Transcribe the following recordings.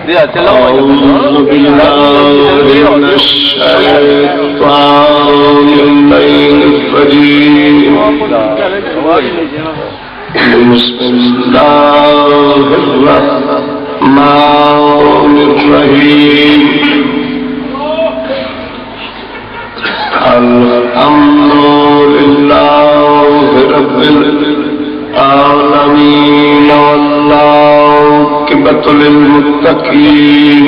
أعوذ بالله من الشيطان الرجيم بسم الله الرحمن الرحيم الحمد لله رب العالمين والعاقبة للمتقين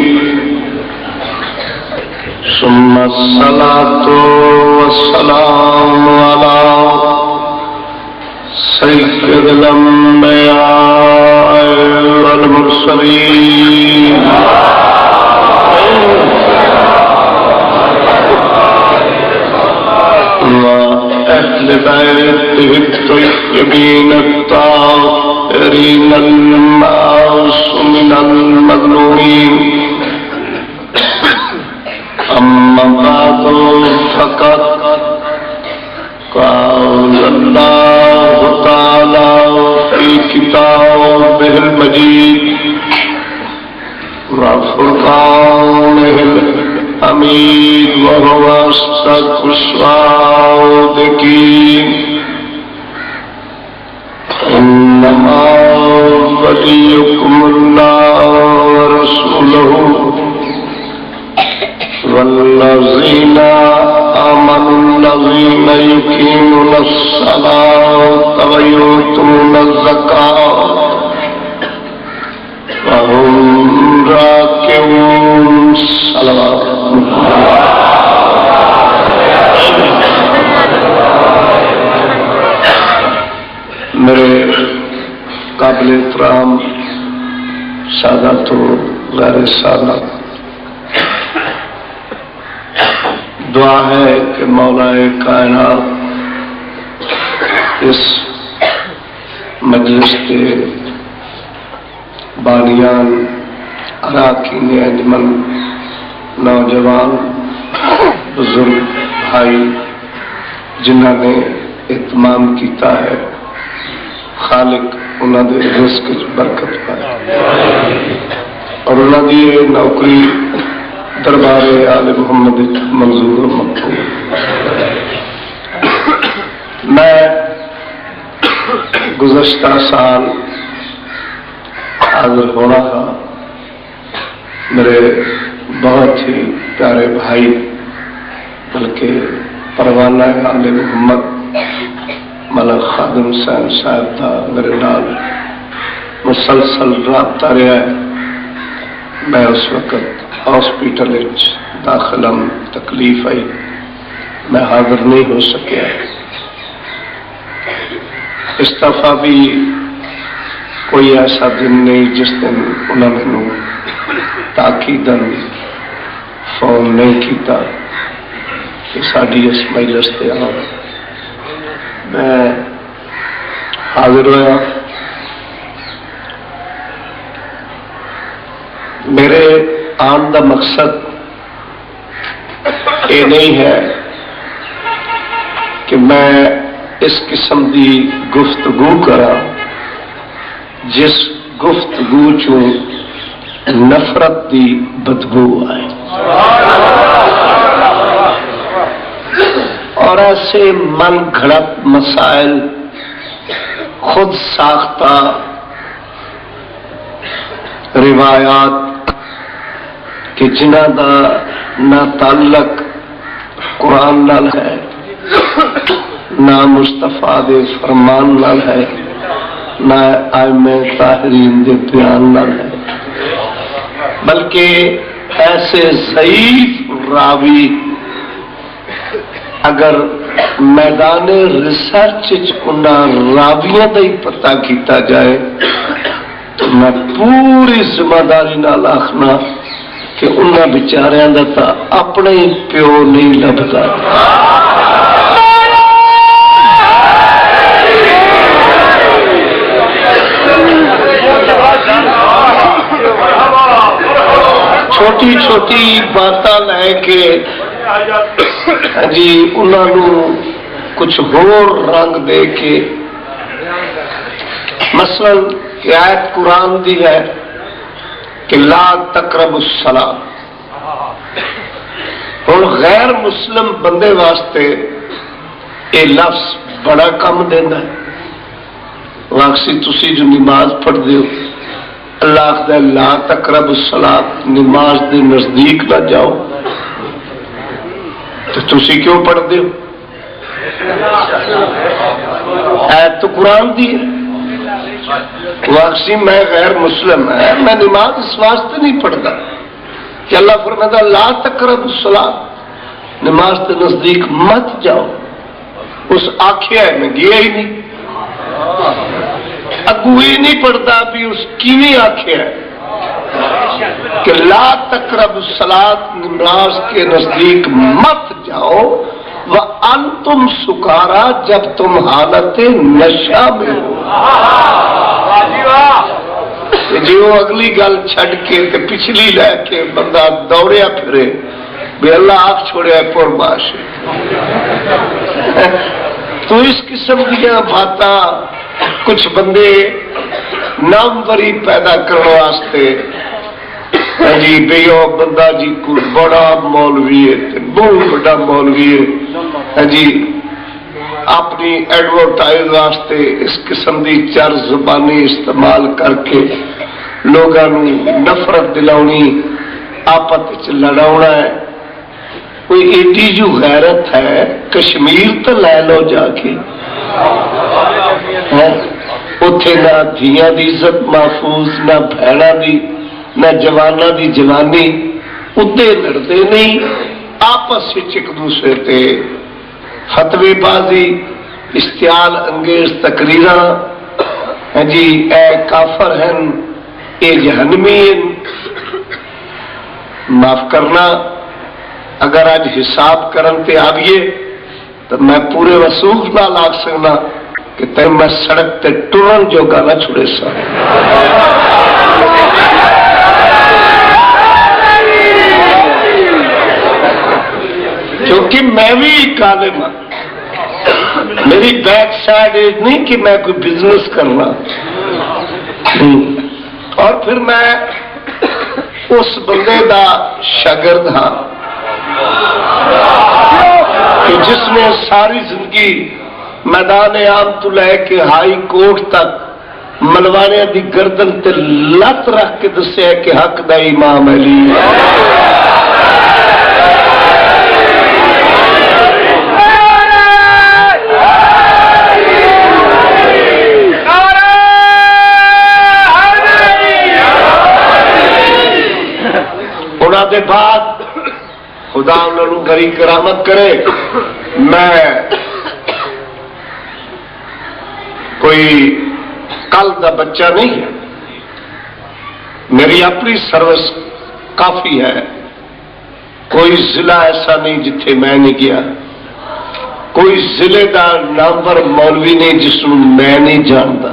ثم الصلاة والسلام على سيد الأنبياء والمرسلين وأهل بيته الطيبين الطاهرين المعصومين المظلومين أما بعد فقد قال الله تعالى في كتابه المجيد وفرقانه الحميد وهو أصدق الصادقين إنما وليكم الله ورسوله والذين آمنوا الذين يقيمون الصلاة ويؤتون الزكاة وهم راكعون صلوات میرے قابل احترام سادات و غیر سادات، دعا ہے کہ مولا کائنات اس مجلس کے بانیان، اراکین انجمن، نوجوان، بزرگ بھائی جنہوں نے اہتمام کیتا ہے، خالق انہوں نے رزق کی برکت پائے اور انہوں نے یہ نوکری دربار آل محمد منظور و مقبول۔ میں گزشتہ سال حاضر ہو رہا تھا، میرے بہت ہی پیارے بھائی بلکہ پروانہ آل محمد ملک خادم حسین صاحب تھا، میرے نال مسلسل رابطہ رہا ہے۔ میں اس وقت ہاسپیٹل داخل تکلیف آئی، میں حاضر نہیں ہو سکیا۔ اس دفعہ بھی کوئی ایسا دن نہیں جس دن انہوں نے تاکیدن فون نہیں کیتا کہ ساری اس مجلس سے آؤ۔ میں حاضر ہوا۔ میرے آن دا مقصد یہ نہیں ہے کہ میں اس قسم دی گفتگو کرا جس گفتگو چوں نفرت دی بدبو آئے اور ایسے من گھڑت مسائل، خود ساختہ روایات کہ جنہ دا نہ تعلق قرآن نال ہے، نہ مصطفیٰ دے فرمان نال ہے، نہ ائمہ طاہرین دے بیان نال ہے، بلکہ ایسے ضعیف راوی اگر میدان ریسرچ انہاں راویاں دا ہی پتہ کیتا جائے تو میں پوری ذمہ داری نال آخنا کہ انہاں بیچاریاں دا تا اپنے ہی پیو نہیں لبھدا۔ چھوٹی چھوٹی باتاں لے کے جی انہوں کچھ ہور رنگ دے کے، مثلا کہ آیت قرآن دی ہے کہ لا تقربوا الصلاۃ. ہوں غیر مسلم بندے واسطے یہ لفظ بڑا کم دینا ہے. واقعی تسی جو نماز پڑھتے ہو اللہ آخر لا تقربوا الصلاۃ، نماز دے نزدیک نہ جاؤ، تو تسی کیوں پڑھتے ہو؟ ایت تو قرآن دی ہے. واقعی میں غیر مسلم ہے، میں نماز اس واسطے نہیں پڑھتا کہ اللہ فرماتا لا تقربوا الصلاۃ، نماز کے نزدیک مت جاؤ. اس آخیا ہے میں گیا ہی نہیں، اگو ہی نہیں پڑھتا بھی اس کی آخیا ہے کہ لا تقربوا الصلاۃ، نماز کے نزدیک مت جاؤ، وَأَنْتُمْ سُكَارَى، جب تم حالت نشہ میں ہو. جی وہ اگلی گل چھڈ کے تے پچھلی لے کے بندہ دوڑیا پھرے بھی اللہ آپ چھوڑیا پرباش. تو اس قسم کی باتاں کچھ بندے ناموری پیدا کرنے واسطے جی بے بندہ جی کوئی بڑا مولوی ہے، بہت بڑا مولوی ہے جی، اپنی ایڈورٹائز واسطے اس قسم کی چر زبانی استعمال کر کے لوگوں نفرت دلاؤنی، آپس لڑاؤنا ہے. کوئی ایڈی جو غیرت ہے کشمیر تو لے لو جا کے، اتنے نہ دھیاں دی عزت محفوظ، نہ بہنوں دی، نہ جوانوں دی جوانی، ادے لڑتے نہیں، آپس ایک دوسرے تے فتوی بازی، اشتعال انگیز تقریراں جی اے کافر ہیں، اے جہنمی ہیں. معاف کرنا، اگر آج حساب کرن تے آئیے تو میں پورے وسوخ نہ لاگ سکنا کہ تم میں سڑک تے ٹرن جو گانا چھڑے سا. کیونکہ میں بھی عالم ہوں، میری بیک سائڈ نہیں کہ میں کوئی بزنس کرنا. اور پھر میں اس بندے دا شاگرد ہاں کہ جس نے ساری زندگی میدان عام تو لے کے ہائی کورٹ تک ملوانے دی گردن تے لت رکھ کے دسیا کہ حق دا امام علی. دے بعد خدا انہوں گری کرامت کرے، میں کوئی کل دا بچہ نہیں ہے، میری اپنی سروس کافی ہے. کوئی ضلع ایسا نہیں جتھے میں نہیں گیا، کوئی ضلع دا نامور مولوی نہیں جس کو میں نہیں جانتا.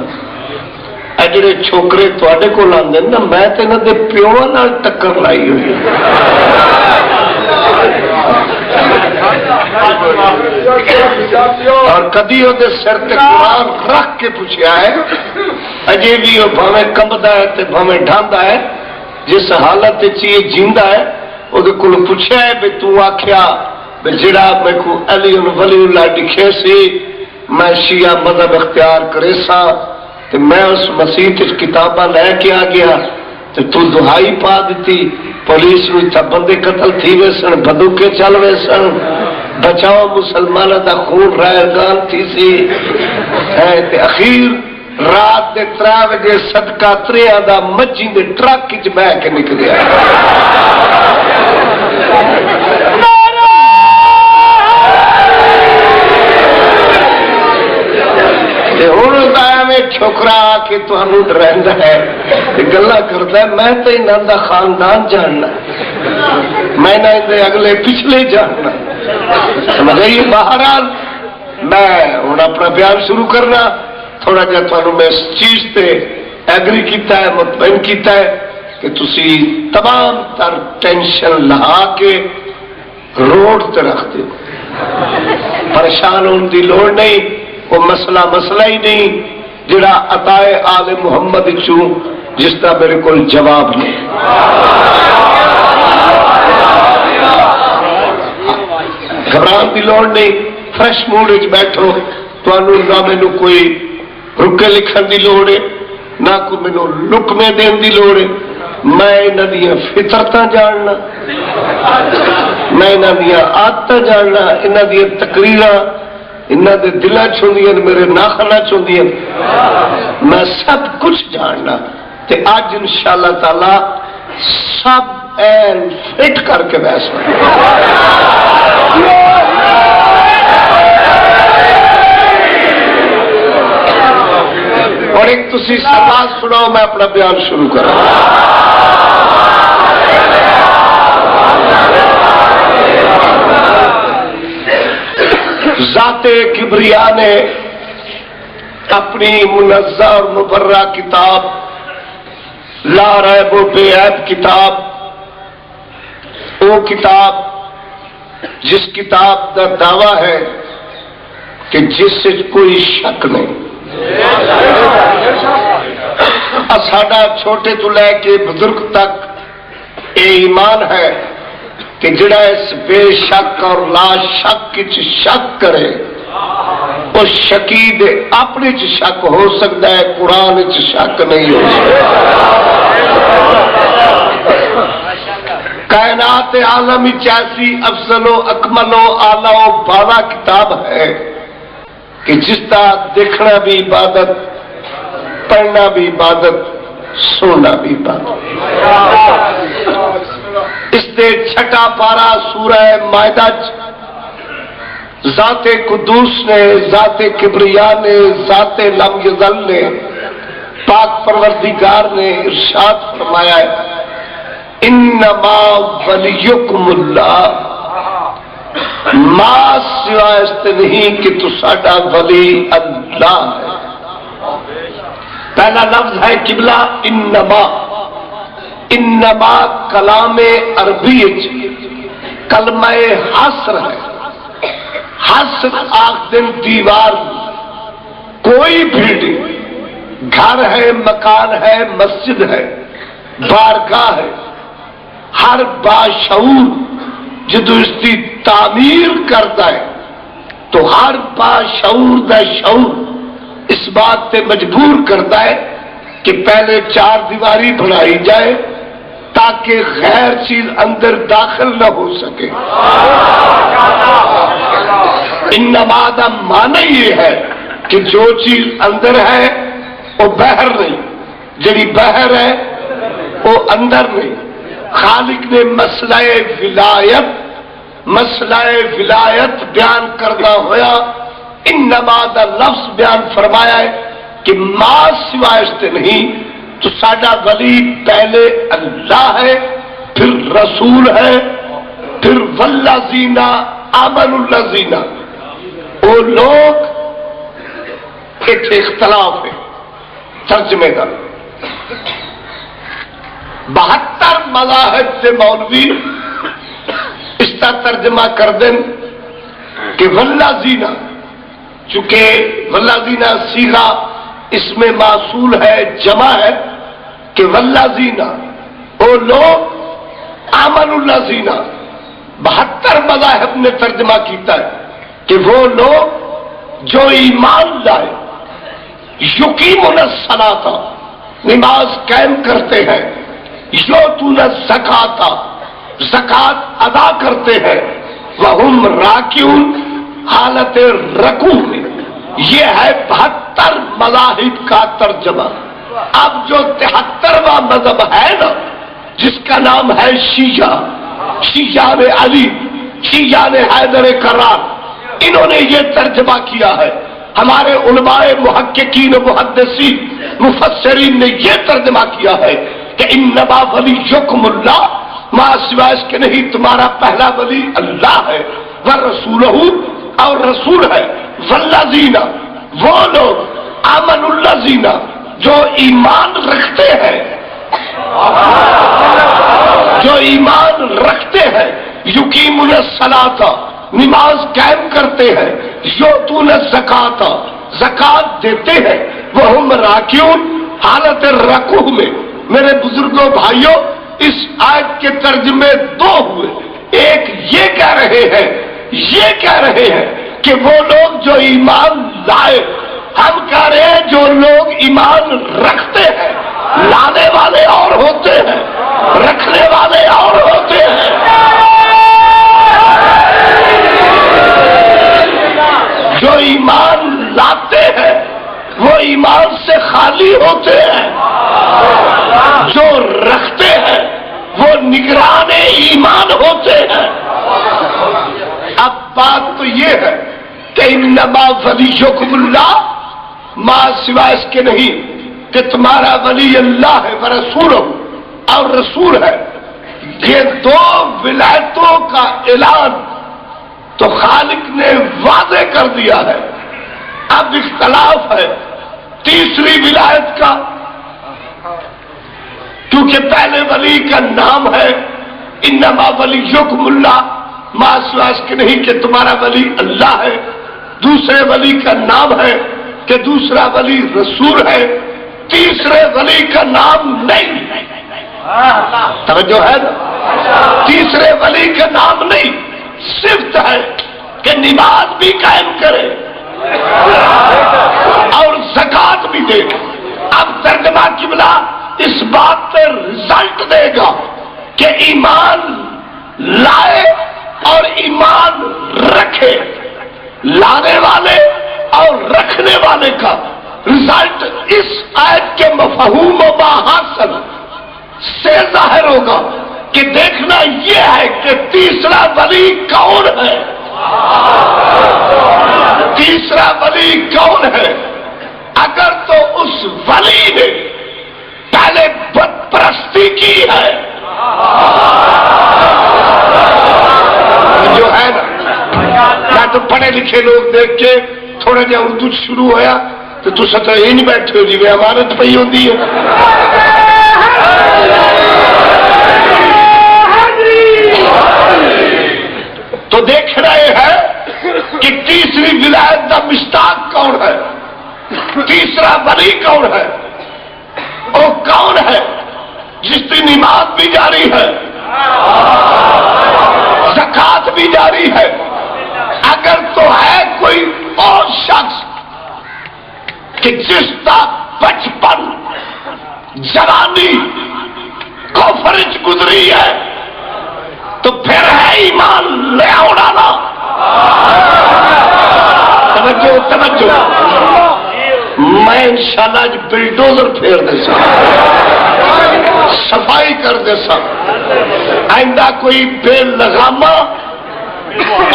اے جڑے چھوکرے تواڈے کول آندے نا، میں تے انہاں دے پیواں نال ٹکر لائی ہوئی ہے. اور کدی وہ سر تے قرآن رکھ کے پوچھا ہے، اجے بھی وہ بھاویں کمبدا ہے تے بھاویں ڈھاندا ہے، جس حالت چیز جیندا ہے وہ کول پوچھا ہے بھی تو آکھیا بھی جڑا میں کو علی ولی اللہ لکھے سی میں شیعہ مذہب اختیار کرے سا، تو میں اس مسیح کتاباں لے کے آ گیا تو دہائی پا دیتی، پولیس نو بندے قتل تھی وے سن، بندوقے چل وے سن، بچاؤ مسلمانوں دا خون رائگان تھی سی. اخیر رات دے 3 بجے صدقہ 3 دا مجھی دے ٹرک چ بہ کے نکلیا. چھوکرا کے تمہیں ڈرائندا ہے گلا کرتا ہے، میں تو انہوں دا خاندان جاننا، میں نہ اگلے پچھلے جاننا. سمجھائیے. بہرحال میں ہوں اپنا بیان شروع کرنا، تھوڑا جا تمہیں میں اس چیز سے ایگری کیتا ہے، مطمئن کیتا ہے کہ تسی تمام تر ٹینشن لہا کے روڈ تے رکھ دو. پریشان ہونے کی لوڑ نہیں، وہ مسئلہ ہی نہیں جڑا عطائے آل محمد چوں جس کا میرے کو جواب نہیں. گھبران کی لوڑ نہیں، فریش موڈ بیٹھو، تمہیں نہ مینو کوئی رکے لکھن کی لوڑ ہے، نہ کوئی مینو لکمے دین کی لوڑ ہے، میں انہاں دی فطرتاں جاننا، میں انہاں دی عادتاں جاننا، انہاں دی تقریراں انہاں دے دلاں چوندیاں، میرے ناخناں چوندیاں، میں سب کچھ جاننا، تے اج انشاءاللہ تعالی سب این فٹ کر کے بیس اور ایک تسی سماعت سناؤ، میں اپنا بیان شروع کروں۔ ذات کبریا نے اپنی منزہ اور مبرہ کتاب لا ریب و بے عیب کتاب، وہ کتاب جس کتاب کا دعویٰ ہے کہ جس سے کوئی شک نہیں، ساڈا چھوٹے تو لے کے بزرگ تک یہ ایمان ہے کہ جڑا اس بے شک اور لا شک چ شک کرے اس شکی دے اپنے چ شک ہو سکتا ہے، قرآن چ شک نہیں ہو سکتا۔ کائنات عالم ایسی افضل و اکمل و اعلی و بالا کتاب ہے کہ جس کا دیکھنا بھی عبادت، پڑھنا بھی عبادت، سننا بھی عبادت۔ اس دے چھٹا پارا سورہ مائدہ ذات قدوس نے، ذات کبریا نے، ذات لم یزل نے، پاک پروردگار نے ارشاد فرمایا ہے انما ولیکم اللہ، ما سوائے اس نہیں کہ تو ساڈا ولی اللہ ہے۔ پہلا لفظ ہے قبلہ انما، انما کلام عربی کلمہ حصر ہے، حصر آخ دن دیوار، کوئی بلڈنگ، گھر ہے، مکان ہے، مسجد ہے، بارگاہ ہے، ہر باشعور جدو اس کی تعمیر کرتا ہے تو ہر باشعور دا شعور اس بات تے مجبور کرتا ہے کہ پہلے چار دیواری بنائی جائے تاکہ غیر چیز اندر داخل نہ ہو سکے۔ انما دا معنی یہ ہے کہ جو چیز اندر ہے وہ باہر نہیں، جڑی باہر ہے وہ اندر نہیں۔ خالق نے مسئلہ ولایت بیان کرنا ہویا انما دا لفظ بیان فرمایا ہے کہ ما سوائے اس سے نہیں تو ساڈا ولی پہلے اللہ ہے، پھر رسول ہے، پھر والذین آمنوا الذین، وہ لوگ ایک اختلاف ہے ترجمے کا۔ 72 مذاہب سے مولوی اس کا ترجمہ کر دیں کہ والذین، چونکہ والذین صیغہ اس میں موصول ہے، جمع ہے، کہ والذین وہ لوگ، آمنوا الذین 72 مذاہب نے ترجمہ کیتا ہے کہ وہ لوگ جو ایمان لائے، یقیمون الصلاۃ، نماز قائم کرتے ہیں، یؤتون الزکاۃ، زکات ادا کرتے ہیں، وہم راکعون، حالت رکوع میں۔ یہ ہے 72 مذاہب کا ترجمہ۔ اب جو 73واں مذہب ہے نا جس کا نام ہے شیعہ، شیعہ علی، شیعہ حیدر کرار، انہوں نے یہ ترجمہ کیا ہے۔ ہمارے علماء محققین محدثین مفسرین نے یہ ترجمہ کیا ہے کہ انما ولیکم اللہ، ما سوائے اس کے نہیں تمہارا پہلا ولی اللہ ہے، ورسولہ، اور رسول ہے، والذین، وہ لوگ، آمنوا الذین، جو ایمان رکھتے ہیں، جو ایمان رکھتے ہیں، یقیمون الصلاۃ، نماز قائم کرتے ہیں، یؤتون الزکاۃ، زکات دیتے ہیں، وہم راکعون، حالت رکوع میں۔ میرے بزرگوں بھائیوں، اس آیت کے ترجمے دو ہوئے. ایک یہ کہہ رہے ہیں کہ وہ لوگ جو ایمان لائے، ہم کہہ رہے ہیں جو لوگ ایمان رکھتے ہیں. لانے والے اور ہوتے ہیں، رکھنے والے اور ہوتے ہیں. جو ایمان لاتے ہیں وہ ایمان سے خالی ہوتے ہیں، جو رکھتے ہیں وہ نگران ایمان ہوتے ہیں. اب بات تو یہ ہے کہ انما ولیکم اللہ، ماں سوائے اس کے نہیں کہ تمہارا ولی اللہ ہے ورسولہ، اور رسول ہے. یہ دو ولایتوں کا اعلان تو خالق نے واضح کر دیا ہے. اب اختلاف ہے تیسری ولایت کا، کیونکہ پہلے ولی کا نام ہے انما ولیکم اللہ، ماں سوائے اس کے نہیں کہ تمہارا ولی اللہ ہے. دوسرے ولی کا نام ہے کہ دوسرا ولی رسول ہے. تیسرے ولی کا نام نہیں. توجہ ہے نا؟ تیسرے ولی کا نام نہیں، صفت ہے کہ نماز بھی قائم کرے اور زکات بھی دے. اب ترجمہ قبلہ اس بات پہ رزلٹ دے گا کہ ایمان لائے اور ایمان رکھے. لانے والے اور رکھنے والے کا رزلٹ اس آیت کے مفہوم و ماحصل سے ظاہر ہوگا کہ دیکھنا یہ ہے کہ تیسرا ولی کون ہے. تیسرا ولی کون ہے؟ اگر تو اس ولی نے پہلے بت پرستی کی ہے جو ہے نا. میں تو پڑھے لکھے لوگ دیکھ کے تھوڑا جہا اردو شروع ہوا تو تصا یہ نہیں بیٹھے ہو جی امانت پی ہوتی ہے. تو دیکھ رہے ہیں کہ تیسری ولایت کا مشتاق کون ہے، تیسرا ولی کون ہے. وہ کون ہے جس کی نماز بھی جاری ہے، زکات بھی جاری ہے. اگر تو ہے کوئی اور شخص کہ جس کا بچپن جوانی کفر وچ گزری ہے تو پھر ہے ایمان لے اڑانا. توجہ میں انشاءاللہ اج بلڈوزر پھیر دے سا، صفائی کر دے سا. آئندہ کوئی بے لگامہ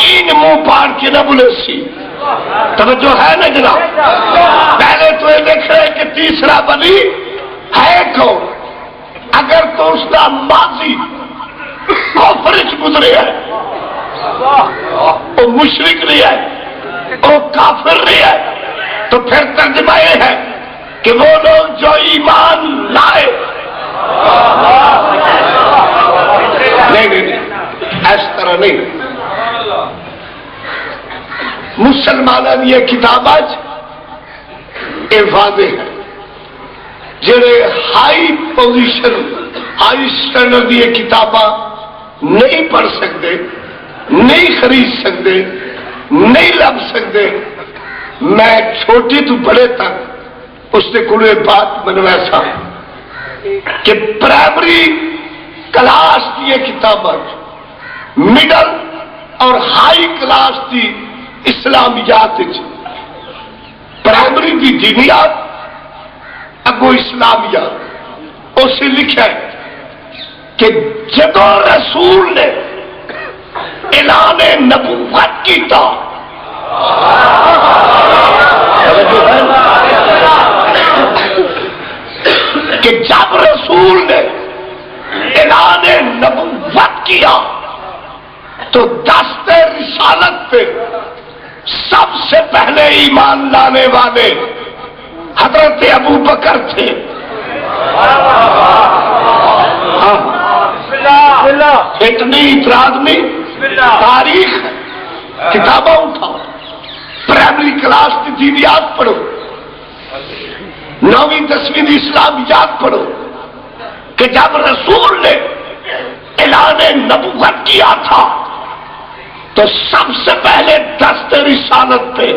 این منہ پاڑ کے نہ بولے سی. توجہ ہے نا جناب؟ پہلے تو یہ دیکھ رہے کہ تیسرا ولی ہے کون. اگر تو اس کا ماضی کفر وچ گزرے ہے، وہ مشرک نہیں ہے، وہ کافر نہیں ہے، تو پھر ترجمہ یہ ہے کہ وہ لوگ جو ایمان لائے. نہیں اس طرح نہیں. مسلمانوں کی یہ کتاب آج یہ واضح ہے جڑے ہائی پوزیشن ہائی سٹینڈرڈ کی کتاباں نہیں پڑھ سکتے، نہیں خرید سکتے، نہیں لب سکتے. میں چھوٹی تو بڑے تک اس نے کو بات بنوا سا کہ پرائمری کلاس کی کتاباں مڈل اور ہائی کلاس کی اسلامیات، پرائمری کی دینیات اگو اسلامیات. اسے لکھا ہے کہ جدو رسول نے اعلان نبوت کیتا کہ جب رسول نے اعلان نبوت کیا تو دست رسالت پہ سب سے پہلے ایمان لانے والے حضرت ابو بکر تھے. اتنی اعتراض نہیں، تاریخ کتابیں اٹھاؤ، پرائمری کلاس کی دینیات پڑھو، 9ویں 10ویں اسلامیات پڑھو کہ جب رسول نے نبوت کیا تھا تو سب سے پہلے دست رسالت پہ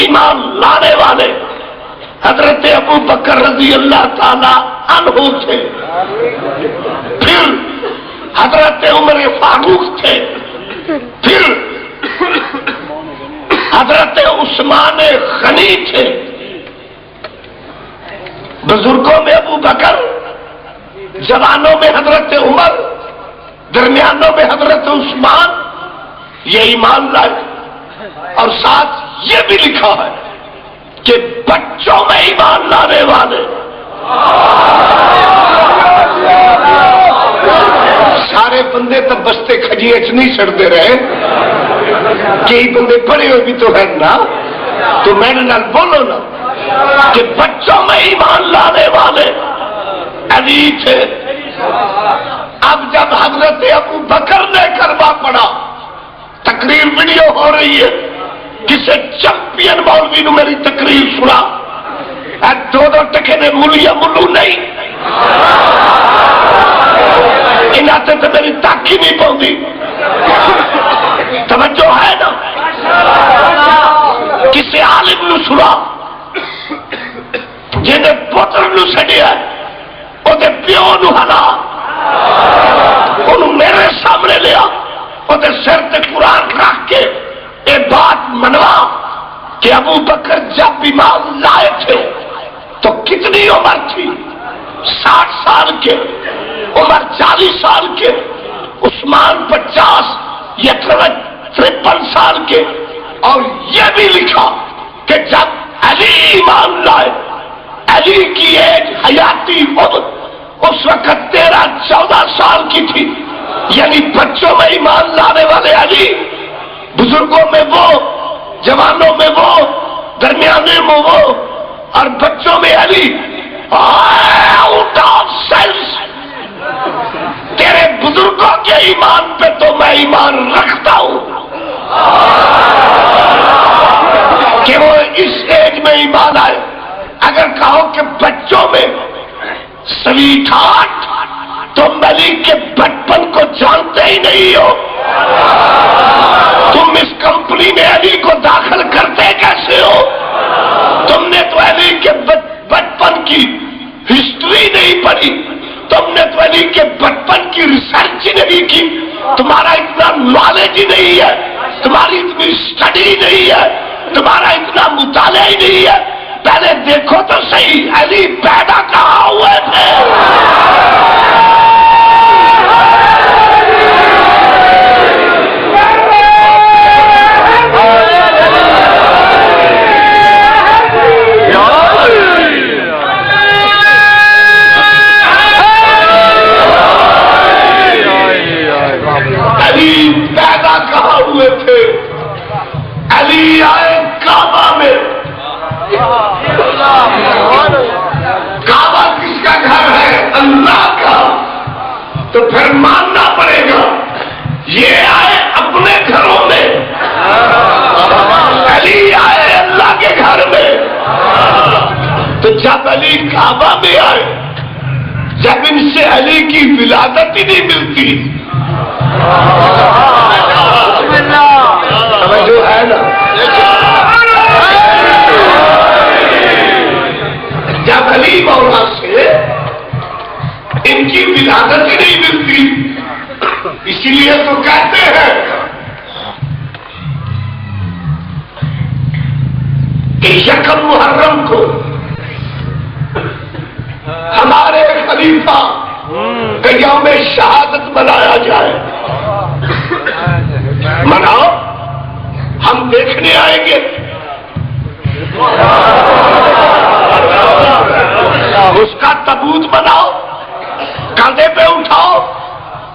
ایمان لانے والے حضرت ابو بکر رضی اللہ تعالی عنہ تھے، پھر حضرت عمر فاروق تھے، پھر حضرت عثمان غنی تھے، بزرگوں میں ابو بکر، جوانوں میں حضرت عمر، درمیانوں میں حضرت عثمان، یہ ایمان لائے۔ اور ساتھ یہ بھی لکھا ہے کہ بچوں میں ایمان لانے والے سارے بندے تو بستے کھجیے چ نہیں چڑھتے رہے، کئی بندے پڑے ہوئے بھی تو ہیں نا، تو میں نے بولو نا کہ بچوں میں ایمان لانے والے علی تھے۔ اب جب حضرت ابو بکر نے کلمہ پڑھا، تقریر ویڈیو ہو رہی ہے، کسی چمپئن مولوی نے میری تقریر سنا، دو دو ٹکے نے ملیا ملو نہیں، انہاں تے تو میری تاکی نہیں پاؤں، توجہ ہے نا؟ کسی عالم نو سنا جنہیں پتر نو سڈیا، وہ پیو نو ہلا، انہوں میرے سامنے لیا، وہ سر تے قرآن رکھ کے یہ بات منوا کہ ابو بکر جب ایمان لائے تھے تو کتنی عمر تھی؟ 60 سال کے، عمر 40 سال کے، عثمان 50 یا 53 سال کے۔ اور یہ بھی لکھا کہ جب علی ایمان لائے، علی کی ایج حیاتی عمر اس وقت 13-14 سال کی تھی، یعنی بچوں میں ایمان لانے والے علی، بزرگوں میں وہ، جوانوں میں وہ، درمیانے میں وہ، اور بچوں میں علی۔ آؤٹ آف سینس، تیرے بزرگوں کے ایمان پہ تو میں ایمان رکھتا ہوں کہ وہ اس ایج میں ایمان آئے۔ اگر کہو کہ بچوں میں سویٹ ہارٹ، تم علی کے بچپن کو جانتے ہی نہیں ہو، تم اس کمپنی میں علی کو داخل کرتے کیسے ہو؟ تم نے تو علی کے بچپن کی ہسٹری نہیں پڑھی، تم نے تو علی کے بچپن کی ریسرچ نہیں کی، تمہارا اتنا نالج ہی نہیں ہے، تمہاری اتنی اسٹڈی نہیں ہے، تمہارا اتنا مطالعہ ہی نہیں ہے۔ پہلے دیکھو تو صحیح علی پیدا کہاں ہوئے تھے؟ علی پیدا کہاں ہوئے تھے؟ علی آئے کعبہ میں۔ کعبہ کس کا گھر ہے؟ اللہ کا۔ تو پھر ماننا پڑے گا یہ آئے اپنے گھروں میں، علی آئے اللہ کے گھر میں۔ تو جب علی کعبہ میں آئے، جب ان سے علی کی ولادت ہی نہیں ملتی، جو ہے نا، جب علی مولا سے ان کی ولادت ہی نہیں ملتی، اسی لیے تو کہتے ہیں کہ یکم محرم کو ہمارے خلیفہ کا یوم شہادت منایا جائے۔ مناؤ، ہم دیکھنے آئیں گے۔ اس کا تابوت بناؤ، کاندھے پہ اٹھاؤ،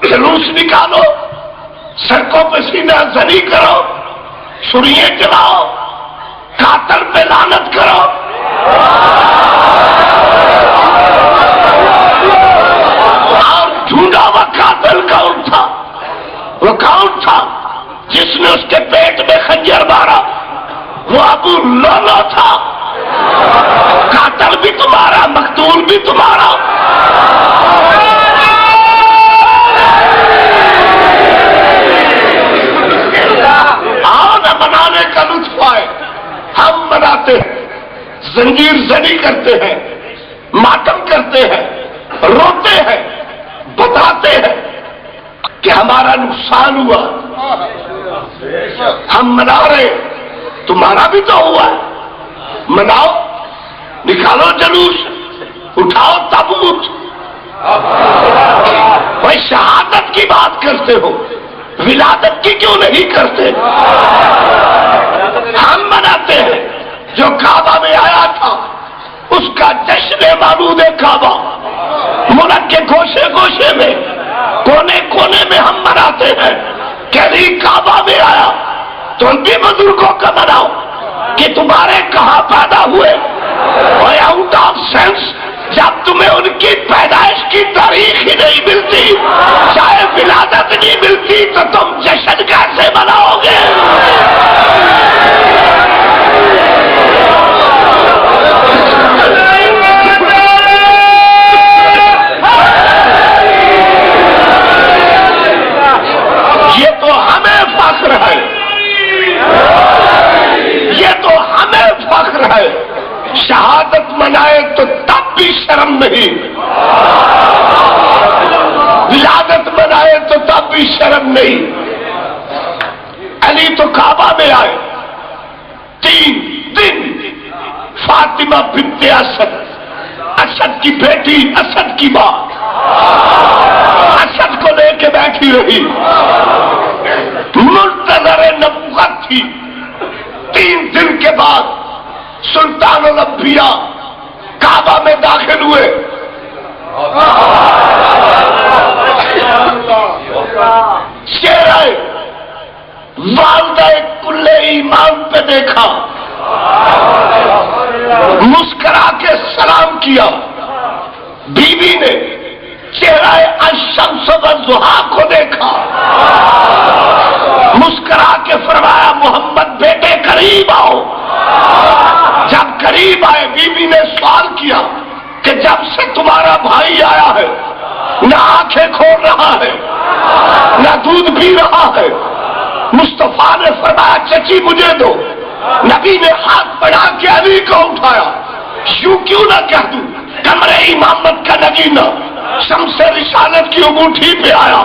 جلوس نکالو، سڑکوں پہ سینہ زنی کرو، چھریاں چلاؤ، قاتل پہ لعنت کرو۔ اور ڈھونڈا ہوا قاتل کون تھا؟ وہ کون تھا جس نے اس کے پیٹ میں خنجر مارا؟ وہ ابو لولو تھا۔ قاتل بھی تمہارا، مقتول بھی تمہارا۔ زنجیر زنی کرتے ہیں، ماتم کرتے ہیں، روتے ہیں، بتاتے ہیں کہ ہمارا نقصان ہوا، ہم منا رہے، تمہارا بھی تو ہوا ہے، مناؤ، نکالو جلوس، اٹھاؤ تابوت۔ وہ شہادت کی بات کرتے ہو، ولادت کی کیوں نہیں کرتے؟ ہم مناتے ہیں، جو کعبہ میں آیا تھا اس کا جشن مولود کعبہ ملک کے گوشے گوشے میں، کونے کونے میں ہم مناتے ہیں کہ نہیں کعبہ میں آیا۔ تم بھی بزرگوں کا مناؤ کہ تمہارے کہاں پیدا ہوئے، آؤٹ آف سینس۔ جب تمہیں ان کی پیدائش کی تاریخ ہی نہیں ملتی، چاہے ولادت نہیں ملتی، تو تم جشن کیسے مناؤ گے؟ یہ تو ہمیں فخر ہے، یہ تو ہمیں فخر ہے۔ شہادت منائے تو تب بھی شرم نہیں، ولادت منائے تو تب بھی شرم نہیں۔ علی تو کعبہ میں آئے، 3 دن فاطمہ بنت اسد، اسد کی بیٹی، اسد کی ماں، اسد کو لے کے بیٹھی رہی، منتظر نبوت تھی۔ 3 دن کے بعد سلطان الانبیاء کعبہ میں داخل ہوئے، چہرہ والدہ کل ایمان پہ دیکھا، مسکرا کے سلام کیا۔ بیوی نے چہرہ الشمس والضحیٰ کو دیکھا، مسکرا کے فرمایا محمد بیٹے قریب آؤ۔ جب قریب آئے بیوی نے سوال کیا کہ جب سے تمہارا بھائی آیا ہے نہ آنکھیں کھول رہا ہے نہ دودھ پی رہا ہے۔ مصطفیٰ نے فرمایا چچی مجھے دو۔ نبی نے ہاتھ بڑھا کے علی کو اٹھایا، یوں کیوں نہ کہہ دوں کمرے امامت کا نگینہ شمس رسالت کی انگوٹھی پہ آیا۔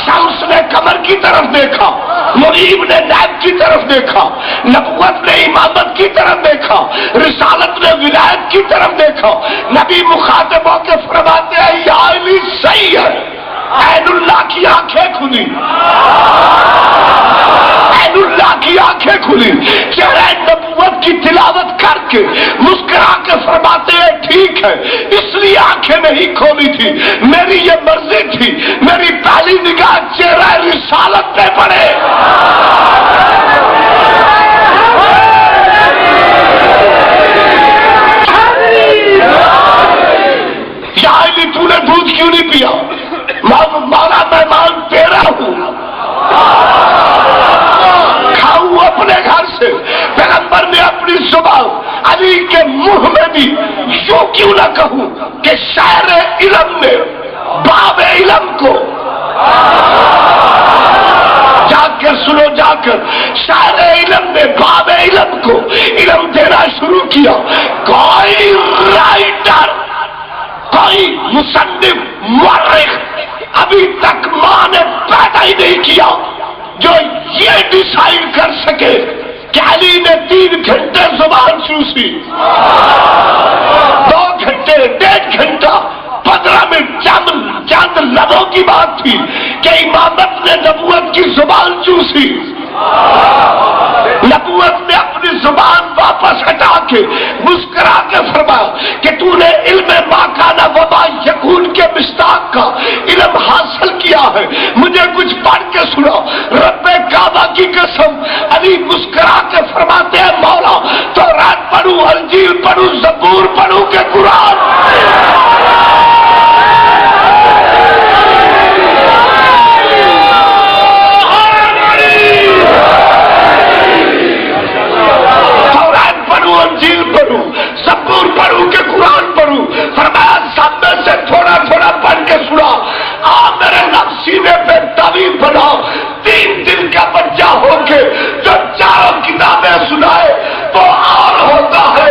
شمس نے کمر کی طرف دیکھا، منیب نے نیب کی طرف دیکھا، نبوت نے امامت کی طرف دیکھا، رسالت نے ولایت کی طرف دیکھا۔ نبی مخاطب ہو کے فرماتے ہیں یا علی صحیح ہے۔ عین اللہ کی آنکھیں کھلی، عین اللہ کی آنکھیں کھلی، چہرہ نبوت کی تلاوت کر کے مسکرا کے فرماتے ہیں ٹھیک ہے، اس لیے آنکھیں نہیں کھولی تھی، میری یہ مرضی تھی، میری پہلی نگاہ چہرہ رسالت پہ پڑے۔ یا علی تو نے دودھ کیوں نہیں پیا؟ مولا مہمان تیرا ہوں، کھاؤں اپنے گھر سے۔ پیغمبر نے اپنی زبان علی کے منہ میں دی، یوں کیوں نہ کہوں کہ شاعر علم نے باب علم کو، جا کر سنو جا کر، شاعر علم نے باب علم کو علم دینا شروع کیا۔ کوئی رائٹر، کوئی مصنف، مورخ ابھی تک ماں نے پیدا ہی نہیں کیا جو یہ ڈیسائیڈ کر سکے کہ علی نے 3 گھنٹے زبان چوسی، 2 گھنٹے، 1.5 گھنٹہ، 15 منٹ، چند لبوں کی بات تھی کہ امامت نے نبوت کی زبان چوسی۔ نبوت نے اپنی زبان واپس ہٹا کے مسکرا کے فرمایا کہ تو نے علم ما کان و ما یکون کے مصداق کا علم حاصل کیا ہے، مجھے کچھ پڑھ کے سنا۔ رب کعبہ کی قسم، علی مسکرا کے فرماتے ہیں مولا تورات پڑھوں، انجیل پڑھوں، زبور پڑھوں کہ قرآن؟ انجیل پڑھوں، زبور پڑھوں کہ قرآن پڑھوں؟ فرمایا سب میں سے تھوڑا تھوڑا پڑھ کے سنا۔ میرے لفظ سینے پہ طویل بنا، 3 دن کا بچہ ہو کے جو 4 کتابیں سنائے وہ اور ہوتا ہے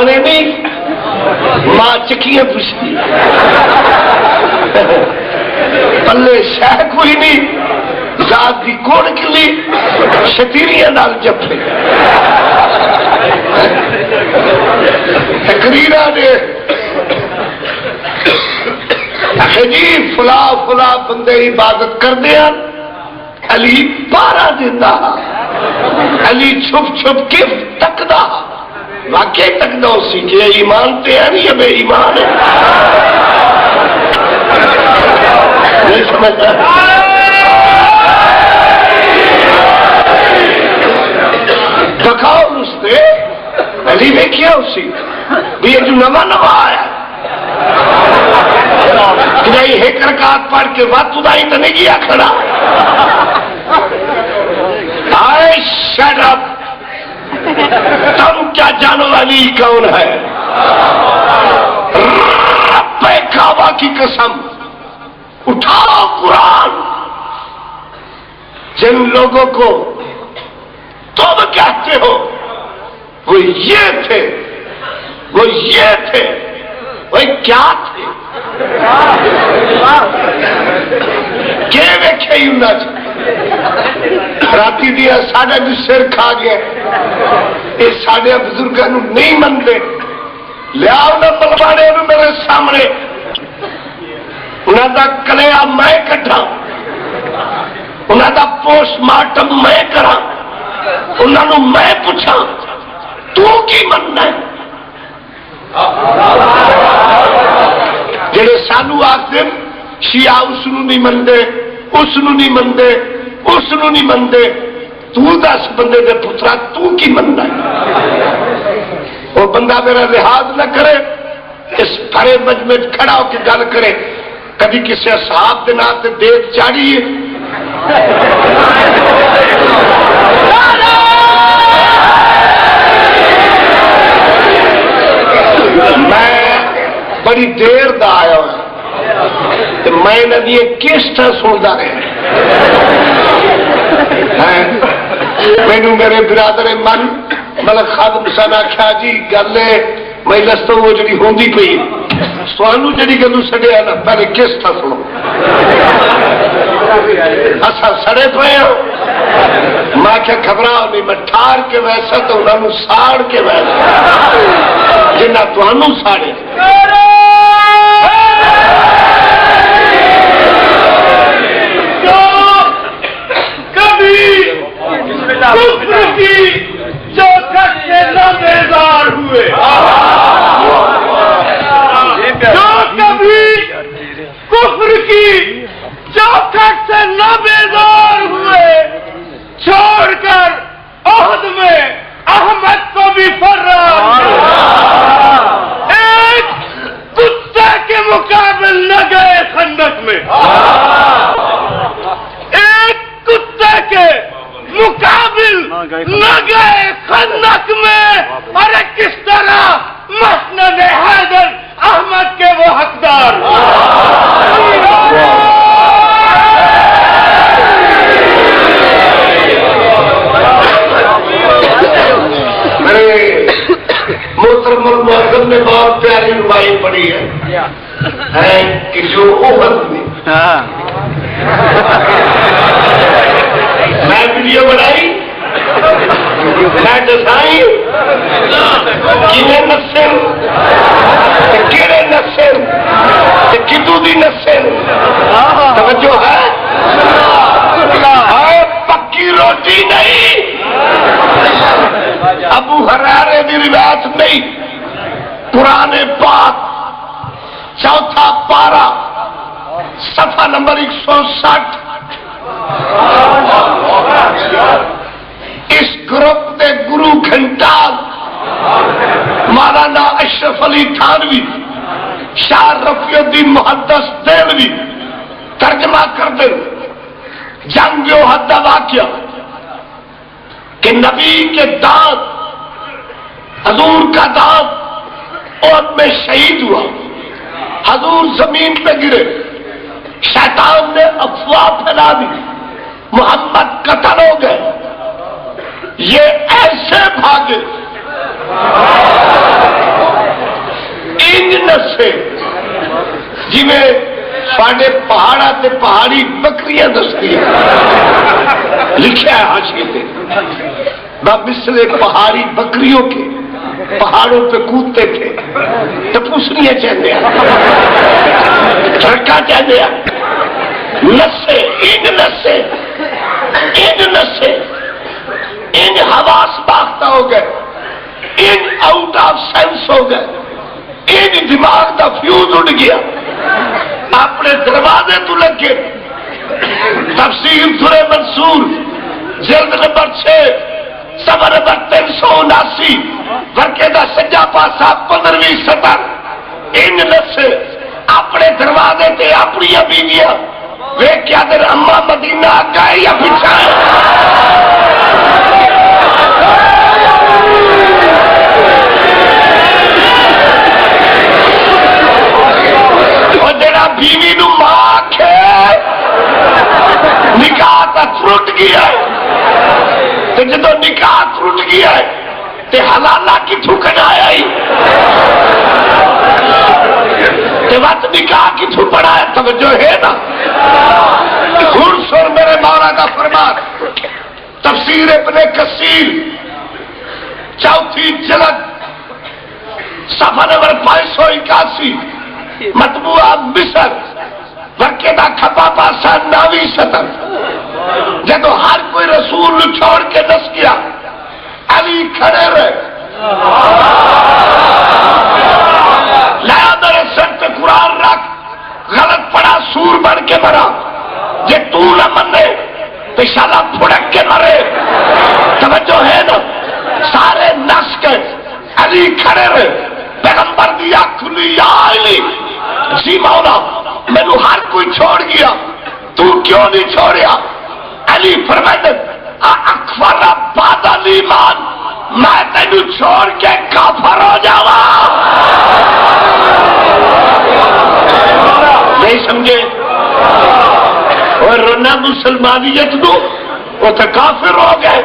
دانے نہیں ماں چکیاں پوچھتی پلے شہ کوئی نہیں ذات دی کوڑ کلی شتیریاں نال جفے تقریرہ نے جی فلا فلا بندے عبادت کردے ہیں علی پارا دیتا علی چھپ چھپ کے تکدا واقعی تکدا اسی کہ ایمان تے ہے نہیں بے ایمان ہے نہیں سمجھتا دکھاؤ اس نے علی دیکھیا اسی بھی یہ جو نواں نواں آیا کہ ایک رکعت پڑھ کے وقت ادائی تو نہیں کیا کھڑا آئے شٹ اپ تم کیا جانو علی کون ہے رب کعبہ کی قسم اٹھاؤ قرآن جن لوگوں کو تم کہتے ہو وہ یہ تھے وہ یہ تھے وہ کیا تھے کہ ویکھے راتی دیا ساڈا بھی سر کھا گیا یہ ساڈے بزرگوں نہیں منتے لیاؤ نہ ملواڑے میرے سامنے انہوں کا کلیا میں کٹا انہوں کا پوسٹ مارٹم میں کرا انہوں میں پوچھا تو کی مننا ہے جڑے سانو آخر شیعہ اس نو نہیں منتے اس نو نہیں منتے اس نو نہیں منتے تو دس بندے دے پترا تو کی مننا ہے وہ بندہ میرا لحاظ نہ کرے اس بھرے مجمع کھڑا ہو کے گل کرے کبھی کسی صاحب کے نام سے دیکھ چاڑی ہے میں بڑی دیر دا آیا ہوں میں ندی کیسٹا سنتا رہا مینو میرے برادر من ملک خادم حسین آخیا جی گل ہے میں دستا وہ جڑی ہوندی پئی سوانو جڑی گلو سڑیا نا پہلے کیسٹا سنو اصا سڑے پے ہوں میں کیا گھبراؤ نہیں میں ٹھار کے ویسا تو انہوں نے ساڑ کے ویسا جنہ تمہوں ساڑے کبھی کفر کی چوکھٹ سے نہ بیزار ہوئے جو کبھی کفر کی چوکھٹ سے نہ بیزار ہوئے چھوڑ کر عہد میں احمد کو بھی فرار ایک کتے کے مقابل نہ گئے خندق میں ایک کتے کے مقابل نہ گئے خندق میں اور کس طرح مسند حیدر احمد کے وہ حقدار محترم المعظم نے بہت پیاری نمائی پڑھی ہے کہ جو احد میں میں ویڈیو بنائی میں دسائی کنے نسل کہڑے نسل کدو دی نسل توجہ ہے پکی روٹی نہیں ابو ہرارے دی روایت نہیں قرآن پاک چوتھا پارہ صفحہ نمبر 160 اس گروپ دے گرو گھنٹال مولانا اشرف علی تھانوی شاہ رفیع الدین محدث دہلوی ترجمہ کر دے جنگ احد کا واقعہ کہ نبی کے دانت حضور کا دانت احد میں شہید ہوا حضور زمین پہ گرے شیطان نے افواہ پھیلا دی محمد قتل ہو گئے یہ ایسے بھاگے انج نسے جی میں ساڈے پہاڑا تے پہاڑی بکریاں دستی لکھا ہے حاشیے پہ مثل پہاڑی بکریوں کے پہاڑوں پہ کودتے تھے تو پوسنیاں چاہتے ہیں سڑکاں چاہتے ہیں نسے انج نسے انج نسے انج حواس باختہ ہو گئے انج آؤٹ آف سینس ہو گئے انج دماغ دا فیوز اڑ گیا اپنے دروازے تو لگے تفسیر سورہ منصور جلد نمبر 6 صفحہ نمبر 379 ورقے دا سجا پاسا 15ویں سطر انج نسے اپنے دروازے تے اپنی بیویاں وے کیا دیر اما مدینہ گئے یا پیچھا ہے اور جڑا بیوی نو ماں آکھے نکاح تا ٹوٹ گیا ہے تے جدو نکاح ٹوٹ گیا ہے تے حلالہ کتھوں کڈایا ہی تے وقت نکاح کتھوں پڑا ہے توجہ ہے نا سن سن میرے مولا کا فرمان تفسیر ابن کثیر 4 جلد صفحہ نمبر 581 مطبوعہ مصر ورقے دا کھپا پاسا 9ویں سطر جدو ہر کوئی رسول چھوڑ کے نس گیا علی کھڑے رہے لایا میرے سر پہ قرآن رکھ غلط پڑا سور بن کے مرا جے تو نہ منے تو شالا پھڑک کے مرے توجہ ہے نا سارے نس کے علی کھڑے رہے پیغمبر دیا کھلی یا علی جی مولا میں نے ہر کوئی چھوڑ گیا تو کیوں نہیں چھوڑیا علی فرمائے اکفر بعد الایمان میں تینو چھوڑ کے کافر ہو جاوا نہیں سمجھے اور رونا مسلمانیت نو وہ تو کافر ہو گئے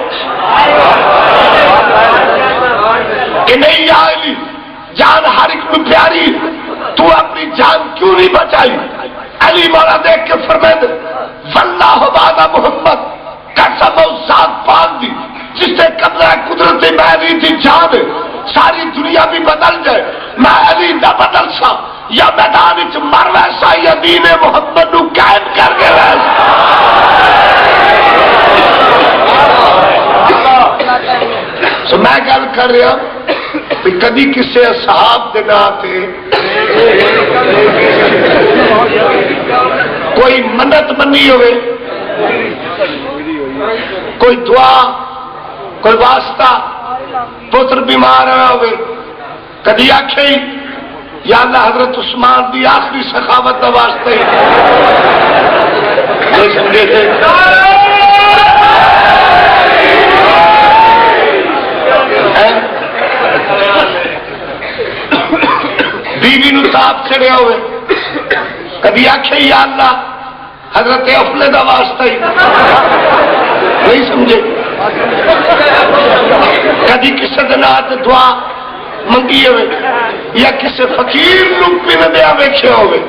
کہ نہیں یا علی جان ہر ایک میں پیاری تو اپنی جان کیوں نہیں بچائی علی مولا دیکھ کے فرمائے واللہ بعد محمد قسم و ذات پاک دی جس نے قبضہ قدرت میری تھی جان ساری دنیا بھی بدل جائے میں علی نہ بدل سا یا میدان وچ مر ویسا یا دین محمد نو قائم کر کے ویسا سو میں گل کر رہا کہ کبھی کسی اصحاب دے ناتے کوئی منت منی ہوئے کوئی دعا کوئی واسطہ پتر بیمار ہوا ہوئے کدی آکھے یا اللہ حضرت عثمان دی آخری سخاوت کا واسطہ ہی نہیں سمجھے تھے بیوی نو تاپ چڑھیا ہوئے کبھی آکھے یا اللہ حضرت افلے دا واسطہ ہی نہیں سمجھے کبھی کسی دن دعا منگی ہوئے یا کسی فقیر نو پن دیا ویکھیا ہوئے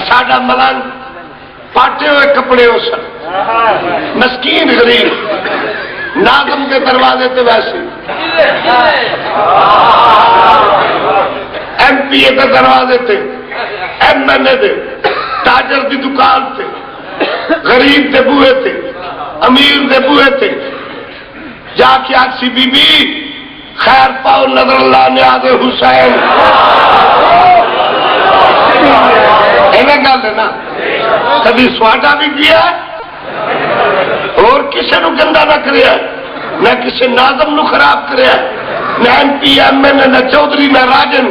ساڈا ملنگ پاٹے ہوئے کپڑے ہو سن مسکین غریب ناظم کے دروازے تے ویسے ایم پی اے کے دروازے تے ایم این اے دے تاجر دی دکان تے غریب دے بوئے تے امیر دے بوئے تے جا کے آکسی بی بی خیر پاؤ نظر اللہ نیاز حسین ایویں گل ہے نا کبھی سواڈا بھی کیا ہے اور کسی نو گندا نہ کریا نہ کسی ناظم نو خراب کریا نہ ایم پی ایم این اے نہ چودھری نہ راجن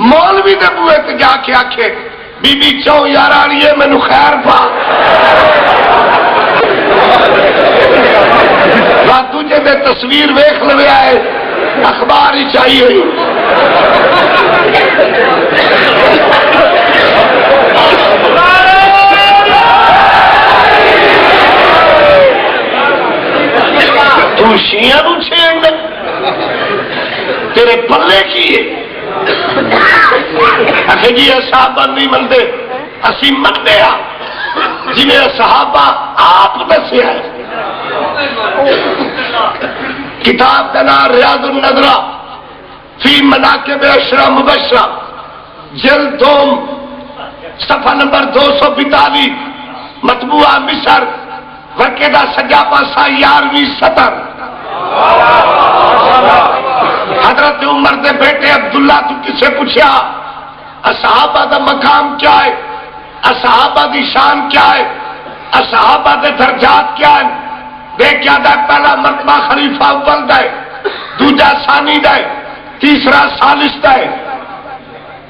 مولوی دے بوئے تے جا کے آکھے بی بی چو یار آلیے مینو خیر پا تجھے دے تصویر ویکھ لوے آئے اخبار ہی چاہیے ہوئی تو شیعہ نو چھیڑ دے تیرے پلے کی جی صحابہ نہیں منتے، اسی منتے ہاں جی صحابہ آپ دسیا ہے۔ کتاب کا نام ریاض النظرہ فی مناقب اشرا مبشرہ، جلد دوم، صفحہ نمبر 242، مطبوعہ مصر، وقیدہ سجا پاسا 11ویں سطر۔ حضرت عمر دے بیٹے عبداللہ تو کسے پوچھا اصحابہ دا مقام کیا ہے، اصحابہ دی شان کیا ہے، اصحابہ دے درجات کیا ہے؟ دیکھا دا پہلا مرتبہ خلیفہ اول دا ہے، دوجا ثانی دا ہے، تیسرا ثالث دا ہے۔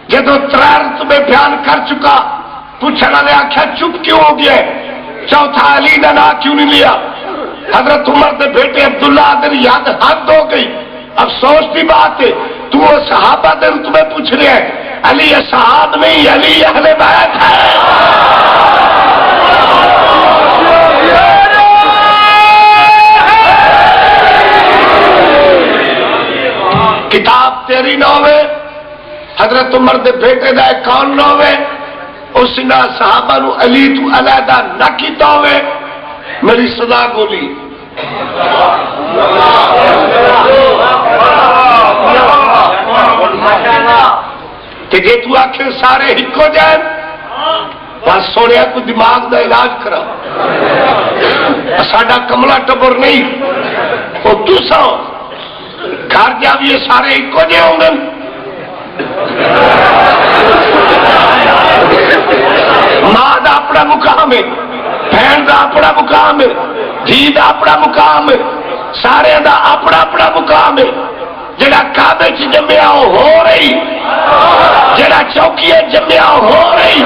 جدو ترار تمہیں بیان کر چکا، پوچھنے والے آخیا چپ کیوں ہو گیا، چوتھا علی کا نام کیوں نہیں لیا؟ حضرت عمر دے بیٹے عبداللہ دن یاد حد ہو گئی۔ افسوس کی بات ہے تو وہ صحابہ دن تمہیں پوچھ رہے ہیں، علی اصحاب نہیں، علی اہل بیت ہے۔ کتاب تیری نہ ہوئے، حضرت عمر دے بیٹے دا کون نہ ہوئے، اس نے صحابہ نو علی تو علیحدہ نہ کیتا ہوئے، میری صدا بولی۔ کہ جے تو آخر سارے ہک ہو جائیں بس سونے کو دماغ دا علاج کرا، ساڈا کملا ٹبر نہیں وہ دوسرا گھر جا بھی یہ سارے ایک جے ہوں گے۔ ماں دا اپنا مقام ہے، بہن دا اپنا مقام ہے، دھی دا اپنا مقام ہے، سارے دا اپنا اپنا مقام ہے۔ جڑا کعبے چ جمیا ہو رہی، جڑا چوکی جمیا ہو رہی،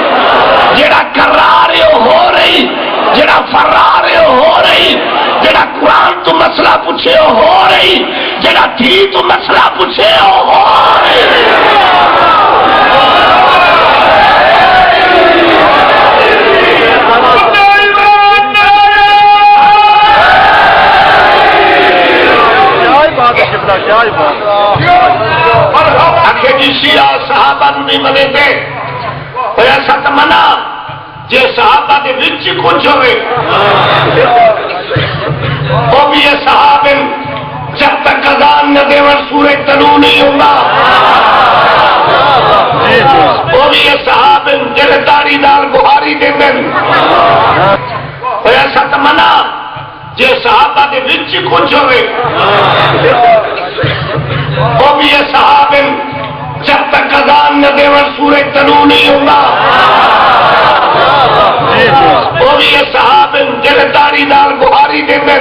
جڑا کرار ہو رہی، جڑا فرار ہو رہی، جڑا قرآن تو مسئلہ پوچھے ہو رہی، جڑا تھی تو مسئلہ پوچھے ہو رہی۔ آخر جی شیعہ صحابہ نہیں منے تھے، ایسا تو منا جی صحابہ کے وچ کچھ ہوئے وہ بھی یہ صحابہ جب تک اذان نہ دے سورج طلوع نہیں ہوگا، وہ بھی یہ صحابہ جڑے داڑھی نال بخاری دے دیں، ایسا تو منا جی صحابہ کے وچ کچھ ہوئے وہ بھی یہ صحابہ جب تک اذان نہ دے سورج طلوع نہیں ہوگا، وہ بھی یہ صحابہ جڑے داڑھی نال بخاری دے دیں،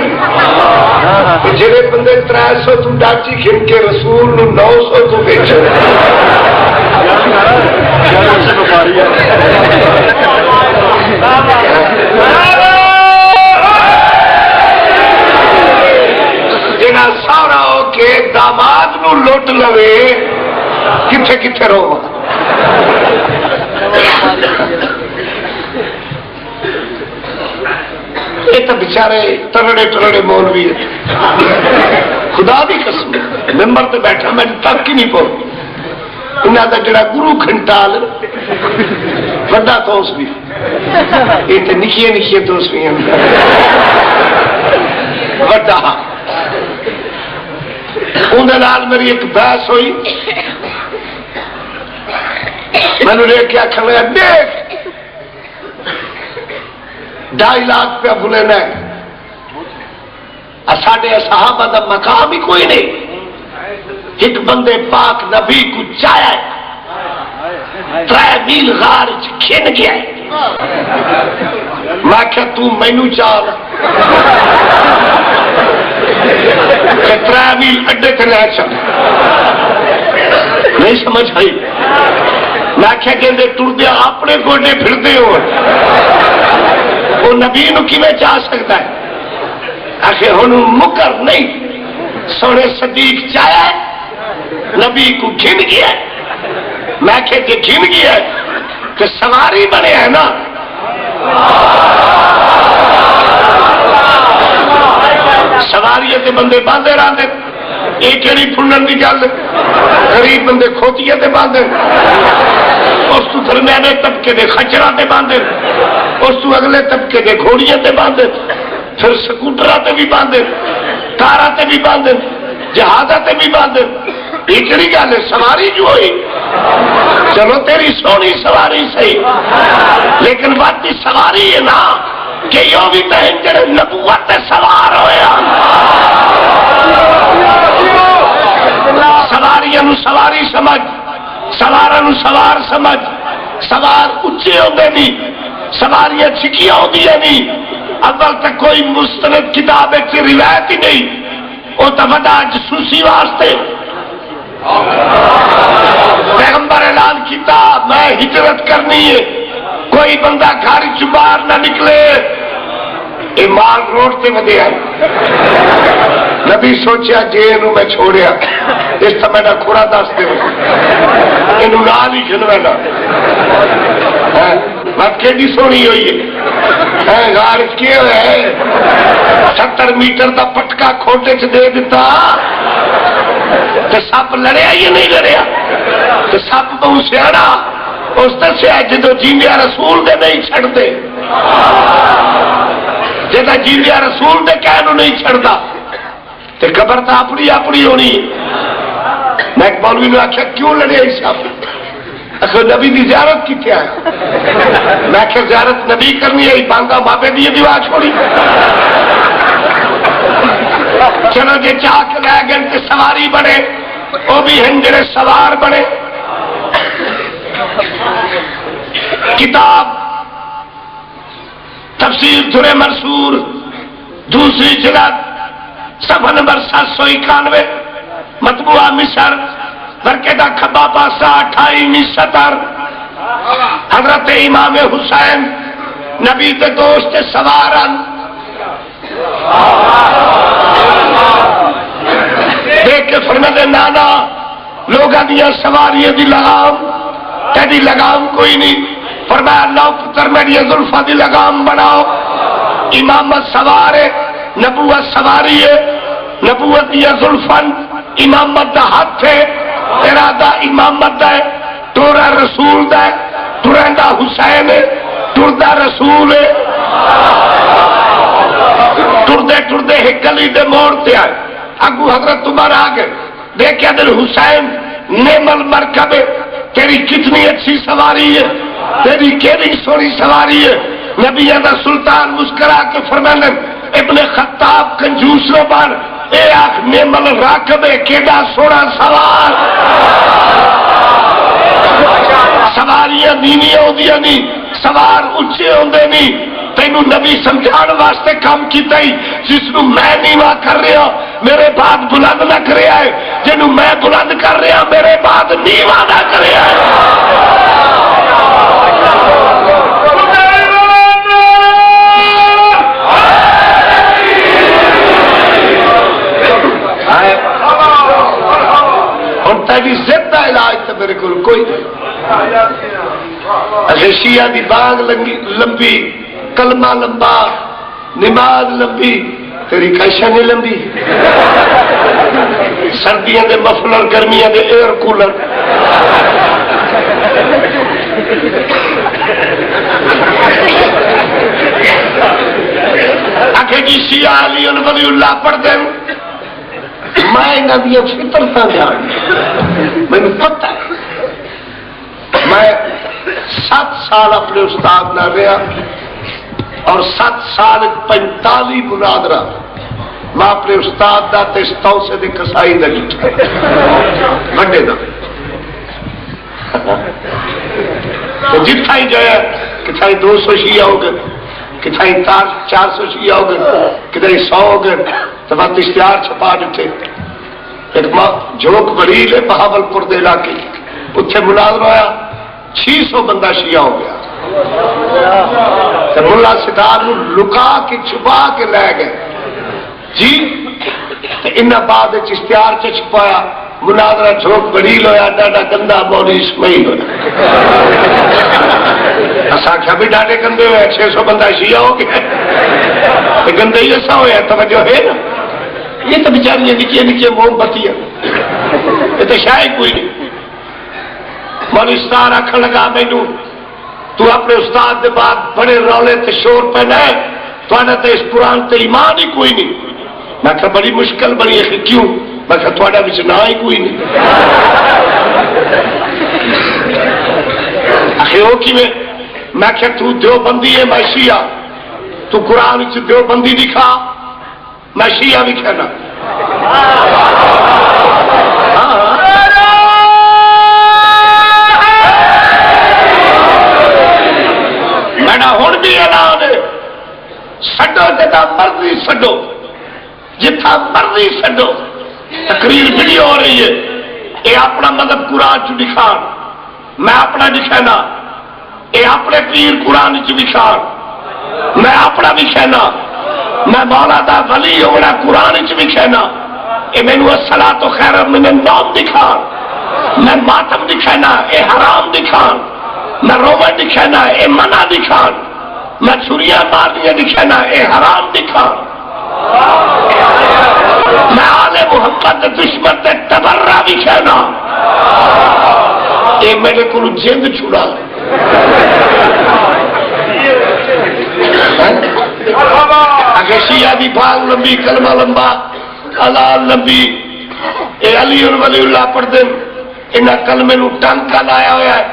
جڑے بندے 300 تو ڈاچی کھن کے رسول 900 تو بیچے۔ جنا سارا ہو کے داماد نو لوٹ لوے کتھے کتھے رو۔ یہ تو بچارے ترڑے ترڑے مولوی خدا دی قسم ممبر تے بیٹھا میں تک ہی نہیں پہنچ، انہاں دا جڑا گرو کھنٹال وڈا توس بھی، یہ تے نکھیے نکھیے توس بھی ہیں وڈا۔ اندر میری ایک بحث ہوئی، میں نے لے کے آخر لگا دیکھ 2.5 لاکھ روپیہ بھولنا ہے، ساڈے صحابہ دا مقام ہی کوئی نہیں، ایک بندے پاک نبی کو چایا 3 میل غار کھن گیا ہے۔ میں کہ تو مینو چال 3 میل اڈے تے لے چل، نہیں سمجھ آئی۔ میں کہ ٹردیا اپنے گوڈے پھرتے ہو، وہ نبی نو کیویں چاہ سکتا ہے؟ آخر ہن مکر نہیں، سونے صدیق چایا نبی کو گھن گیا۔ میں کہ جی گھن گیا تو سواری بنے ہے نا، سواری تے بندے باندھے رہتے یہ کہڑی پھنن کی گل؟ غریب بندے کھوتیے تے باندھے، اس تو درمیانے طبقے دے خچراں تے باندھے، اس تو اگلے طبقے دے گھوڑیاں تے باندھے، پھر سکوٹراں تے بھی باندھے، کاراں تے بھی باندھے، جہازاں تے بھی باندھے. یہ کہڑی گل ہے؟ سواری جو ہوئی چلو تیری سونی سواری صحیح، لیکن بات کی سواری ہے نا کہ یہ بھی بہن جڑے نبوت تے سوار ہویا. سواریاں نو سواری سمجھ، سواراں نو سوار سمجھ. سوار اچے ہوندے نہیں، سواریاں چھکیاں ہوندیاں نہیں. اول تک کوئی مستند کتاب وچ روایت ہی نہیں، وہ تو وڈا جاسوسی واسطے پیغمبر اعلان کیتا میں ہجرت کرنی ہے، کوئی بندہ گھر چ باہر نہ نکلے. یہ مال روڈ تے ودیا. نبی سوچیا جی یہ میں چھوڑیا اس کا میرا کھوڑا دس دے یہ نال ہی کھلوانا. بات کہ سونی ہوئی ہے گار کی ہوا ہے 70 میٹر دا پٹکا کھوٹے چ دے دیتا تو سپ لڑیا یا نہیں لڑیا؟ تو سپ بہت سیاڑا اس دسیا جدو جیندیا رسول دے نہیں چھڑتے، جا جیندیا رسول دے کہنوں نہیں چھڑتا تو قبر تو اپنی اپنی ہونی. میں ایک مولوی نے آخیا کیوں لڑیا سپ؟ اصل نبی کی زیارت کی کیا ہے؟ میں آخر زیارت نبی کرنی ہے بانگا بابے دی دیوا چھوڑی. چلو جی چاہ کے لے گئے کہ سواری بنے، وہ بھی ہیں جڑے سوار بنے. کتاب تفسیر در منصور دوسری جلد صفحہ نمبر 791 مطبوعہ مصر برکے دا کھبا پاسا 28 سطر. حضرت امام حسین نبی دے دوست سوارن دیکھ کے فرماتے نانا لوگاں دیا سواریاں دی لگام تیری لگام کوئی نہیں. فرمایا لو پتر میری زلفاں دی لگام بناؤ. امامت سوار ہے، نبوت سواری ہے. نبوت دیا زلفن امامت دا ہاتھ ہے، ارادہ امامت دا ہے. ٹورا رسول دا ہے، ٹریندا حسین ہے، ٹردا رسول ہے. ٹردے ٹردے ایک گلی دے موڑ تے آئے، اگو حضرت عمر آ گئے. دیکھا دل حسین نیمل مرکب تیری کتنی اچھی سواری ہے، تیری کیڑی سونی سواری ہے. نبی دا سلطان مسکرا کے فرمانے ابن خطاب کنجوس نو بن اے آخ نیمل راکب کیڑا سونا سوار. سواریاں نیویاں ہوندیاں نہیں، سوار اچھے ہوندے نہیں. تینوں نبی سمجھان واسطے کام کیتا ہی جس نو میں نیواں کر رہا میرے بعد بلند نہ کریا ہے، جنوں میں بلند کر رہا میرے بعد نیواں نہ کریا ہے. ہن تیری ضد کا علاج تو میرے کو کوئی نہیں. شیعہ دی باغ لمبی، کلمہ لمبا، نماز لمبی، تیری کیشا نہیں لمبی. سردیاں دے مفلر، گرمیاں دے ایئر کولر. آخر جی شیعہ علی ولی اللہ پڑھ دیں میں انہاں دی فطرتاں جان مینوں پتہ ہے. میں 7 سال اپنے استاد نہ رہا اور 7 سال 45 مناظرہ میں اپنے استاد دا تے توسے دے کسائی دا جھوٹ بڑے دا جتھا ہی جو ہے کتھائی 200 شیعہ ہو گئے، کتھائی 400 شیعہ ہو گئے، کتھائی 100 ہو گئے. تو بات اشتہار چھپا دیتے. ایک جھوک بڑی ہے بہاول پور دے علاقے اتنے مناظرہ ہویا 600 بندہ شیعہ ہو گیا. تو ملا سدار لکا کے چھپا کے لے گئے جی. ان بعد اشتہار سے چھپایا مناظرہ جھوک بڑی ہویا ڈاڈا گندا مولی اسماعیل ہویا. آخیا بھی ڈاڈے گندے ہوئے 600 بندہ شیعہ ہو گیا. گندے ہی ایسا ہوا توجہ ہے نا. یہ تو بیچاریاں نکیاں نکیاں موم بتیاں، یہ تو شاید کوئی نہیں۔ مولوی استاد آخر لگا مینوں تو اپنے استاد دے بعد بڑے رولے تے شور پہنا ہے، تو اس قرآن تے ایمان ہی کوئی نہیں۔ میں کہا بڑی مشکل بنی ہے، کیوں؟ میں کہا تھوڑا بچ نہ ہی کوئی نہیں۔ آخر وہ کی میں کہا تو دیوبندی ہے میں شیعہ، تو قرآن چ دیوبندی دکھا، میں شیعہ بھی کہنا۔ میرا ہوں بھی اعلان ہے، سڈو جتا مرضی سڈو، جتھا مرضی سڈو، تقریر ویڈیو ہو رہی ہے، یہ اپنا مذہب قرآن چ دکھان، میں اپنا دکھانا، یہ اپنے پیر قرآن چ دکھان، میں اپنا بھی کہنا، میں مولا دا ولی ہونا قرآن چ بھی کہنا، یہ مینو الصلاۃ خیر من النوم دکھان، میں ماتم دکھانا، یہ حرام دکھان، میں رومن دکھانا، یہ منع دکھان، میں چھریاں مارنیاں دکھانا، یہ حرام دکھان، میں آل محمد دشمن تے تبرہ بھی کہنا، یہ میرے کو جند چھڑا۔ اگر شیعہ دی بھاگ لمبی، کلمہ لمبا، اذان لمبی، اے علی ولی اللہ پڑھ دیں، انہاں کلمے نو ٹانکا لایا ہوا ہے۔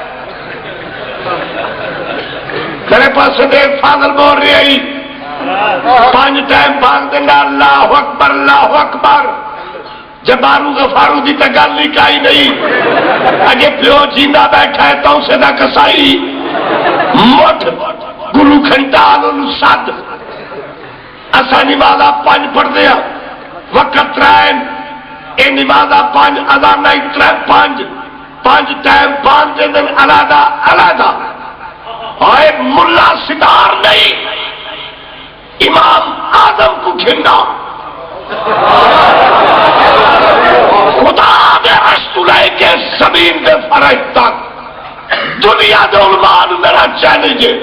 میرے پاس دیکھ فاضل بول رہی ہے 5 ٹائم بھاگ دینا اللہ اکبر اللہ اکبر، جبارو غفارو دی تگل نکائی نہیں، اگے پیو جیندہ بیٹھا ہے تو اسے دا کسائی مٹھ گلو کھنٹا آلو سد اسا نمازہ 5 پڑھ دیا وقت رائن، اے نمازہ 5 اذانہ 5 ٹائم 5 دن علیحدہ علیحدہ، اور ملا ستار نہیں امام آدم کو گھننا، خدا دے رسول کے زمین دے فرج تک دنیا دے علماء میرا چیلنج ہے،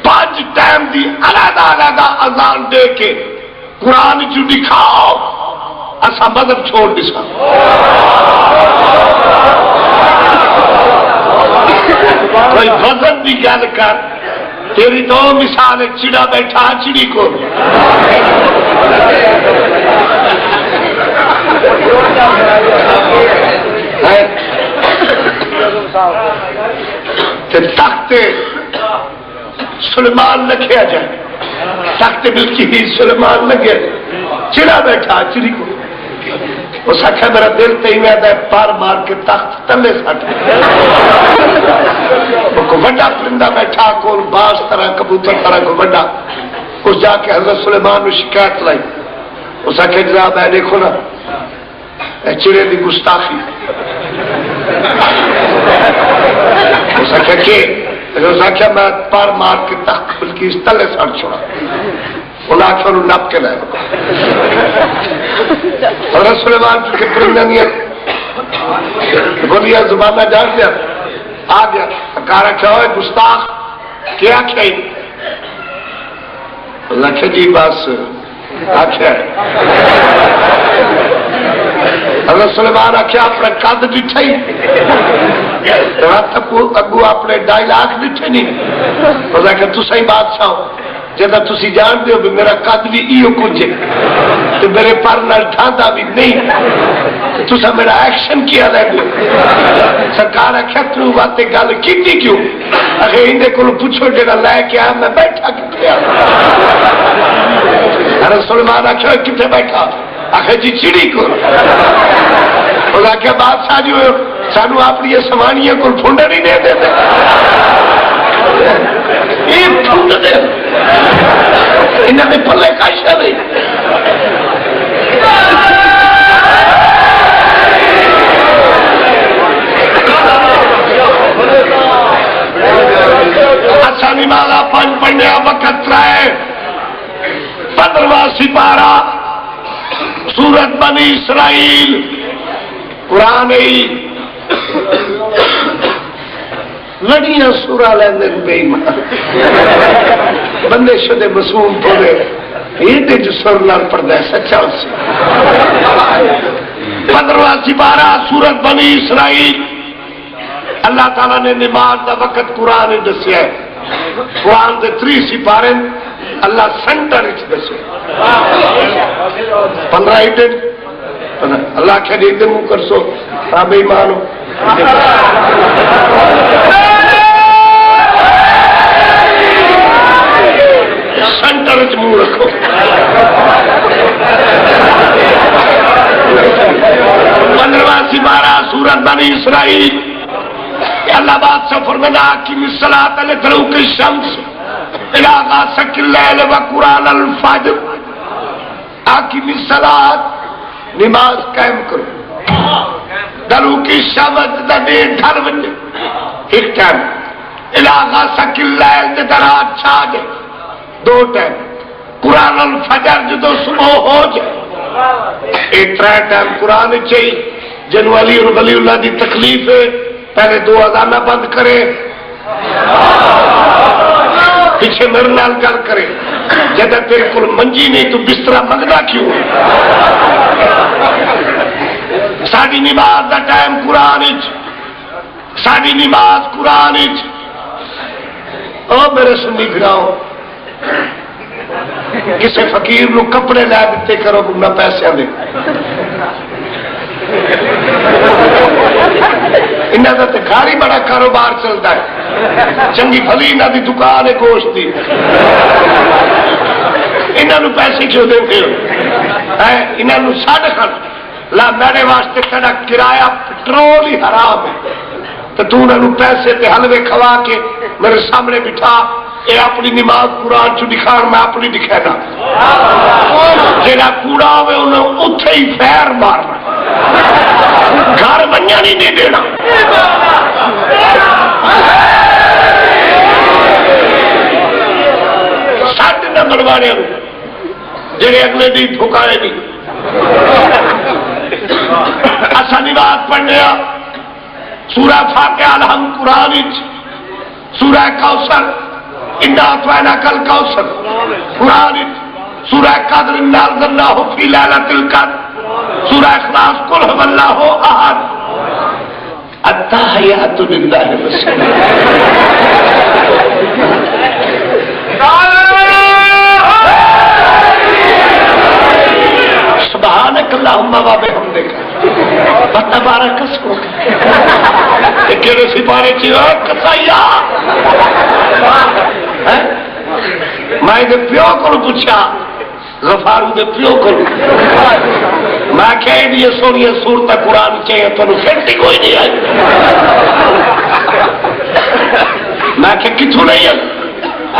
5 ٹائم دی علیحدہ علیحدہ اذان دے کے قرآن جو دکھاؤ، اسا مذہب چھوڑ دسا۔ کوئی وزن دی گل کر، تیری تو مثال ایک چڑا بیٹھا چڑی کو تخت سلیمان لکھیا جائے، تخت بلکی سلیمان لگے، چڑا بیٹھا چڑی کو، اس آخیا میرا دل تھی میں پار مار کے تخت تلے سٹ، وڈا پرندہ بیٹھا کول باز طرح کبوتر طرح کو وڈا، اس جا کے حضرت سلیمان نے شکایت لائی، اس آخیا جناب اے دیکھو نا اے چڑے دی گستاخی، اس آخیا کہ اس آخیا میں پار مار کے تخت بلکہ اس تلے سٹ چھوڑا، انہیں آخیا انہوں نپ کے لائے حضرت سلیمان کے پرندہ بولیا زبانہ جان لیا آ گیا، کہا رکھا ہوئے گستاخ کیا کھائی، لکھے جی بس آخیا حضرت سلیمان آخیا اپنا قد ڈٹھا ہی اگو اپنے 2.5 لاکھ ڈٹھے نہیں، اس آخیا تو صحیح بادشاہ ہو جدا تسی جان دے ہو کہ میرا قد بھی ایو کچھ ہے تو میرے پر نال ٹھاندا بھی نہیں، تسا میرا ایکشن کیا لے دو۔ سرکار آخیا تو باتیں گل کیتی کیوں؟ اگر اندے کو پوچھو جڑا لے کے آیا میں بیٹھا کتنے آ؟ ارے سلیمان آخیا کتنے بیٹھا؟ آخر جی چڑی کو، اس آخیا بادشاہ جو سانو اپنی سوانیاں کو پھنڈا نہیں دے دیتے، یہ پھنڈ دے انہوں نے پلے کاشا نہیں۔ آسانی مالا 5 پڑھنے وقت رائے 15واں سپارہ سورت بنی اسرائیل قرآن لڑیاں سورا لیندے بے ایمان بندے شدے معصوم تھوڑے یہ جو سر نال پڑھتا ہے سچا سے 15واں سپارہ سورت بنی اسرائیل اللہ تعالیٰ نے نماز دا وقت قرآن نے دسیا ہے قرآن دے 3 سپارے اللہ سینٹر دسے 15 اللہ کیا دے منہ کر سو آپ ایمان ہو سینٹر منہ رکھو 15واں سپارہ سورت بنی اسرائیل اللہ بات سے فرمانا کہ الصلاۃ لدلوک الشمس الى غسق الليل وقرآن الفجر اقم الصلاۃ نماز قائم کرو دلوک الشمس دے ڈھر بجے ایک ٹائم الى غسق الليل دے رات چھا جائے 2 ٹائم قرآن الفجر جدو صبح ہو جائے ایک 3 ٹائم قرآن چاہیے جن ولی اللہ دی تکلیف ہے پہلے 2 اذانہ بند کرے پیچھے میرے نال گل کرے جب تیرے کو منجی نہیں تو بستر منگنا کیوں ساری نماز دا ٹائم قرآن ساری نماز قرآن او میرے سنی بھراؤ کسی فقیر نو کپڑے لے دیتے کرو نہ پیسے دے انہاں دا تے گھر ہی بڑا کاروبار چلتا ہے چنگی بھلی انہاں دی دکان ہے گوشت دی انہاں نو پیسے کیوں دیندے ہو انہاں نو ساڈ کھڑ لا میرے واسطے تیرا کرایہ پٹرول ہی حرام ہے تو تو انہاں نو پیسے تے حلوے کھوا کے میرے سامنے بٹھا یہ اپنی نماز قرآن چ دکھان میں اپنی دکھانا جہاں کوڑا ہوئے انہیں اتنے ہی فیر مارنا گھر بنیا نہیں دے دینا سٹ نمبر والے جہے اگلے دن ٹھکائے نہیں اصا نماز پڑھنے سورہ فاتحہ الحمد قرآن سورہ کوثر انا اعطیناک الکوثر قرآن سورہ قدر انا انزلناہ فی لیلۃ القدر سورہ اخلاص قل هو اللہ احد التحیات للہ سبحانک اللہم و بحمدک وتبارک اسمک کہڑے سپارے چیز کسائیا میں دے پیو کو پوچھا غفارو دے پیو کو میں کہہ دیئے سونی صورت قرآن چاہیے تو سیٹی کوئی نہیں آئی میں کہ کتھو نہیں ہے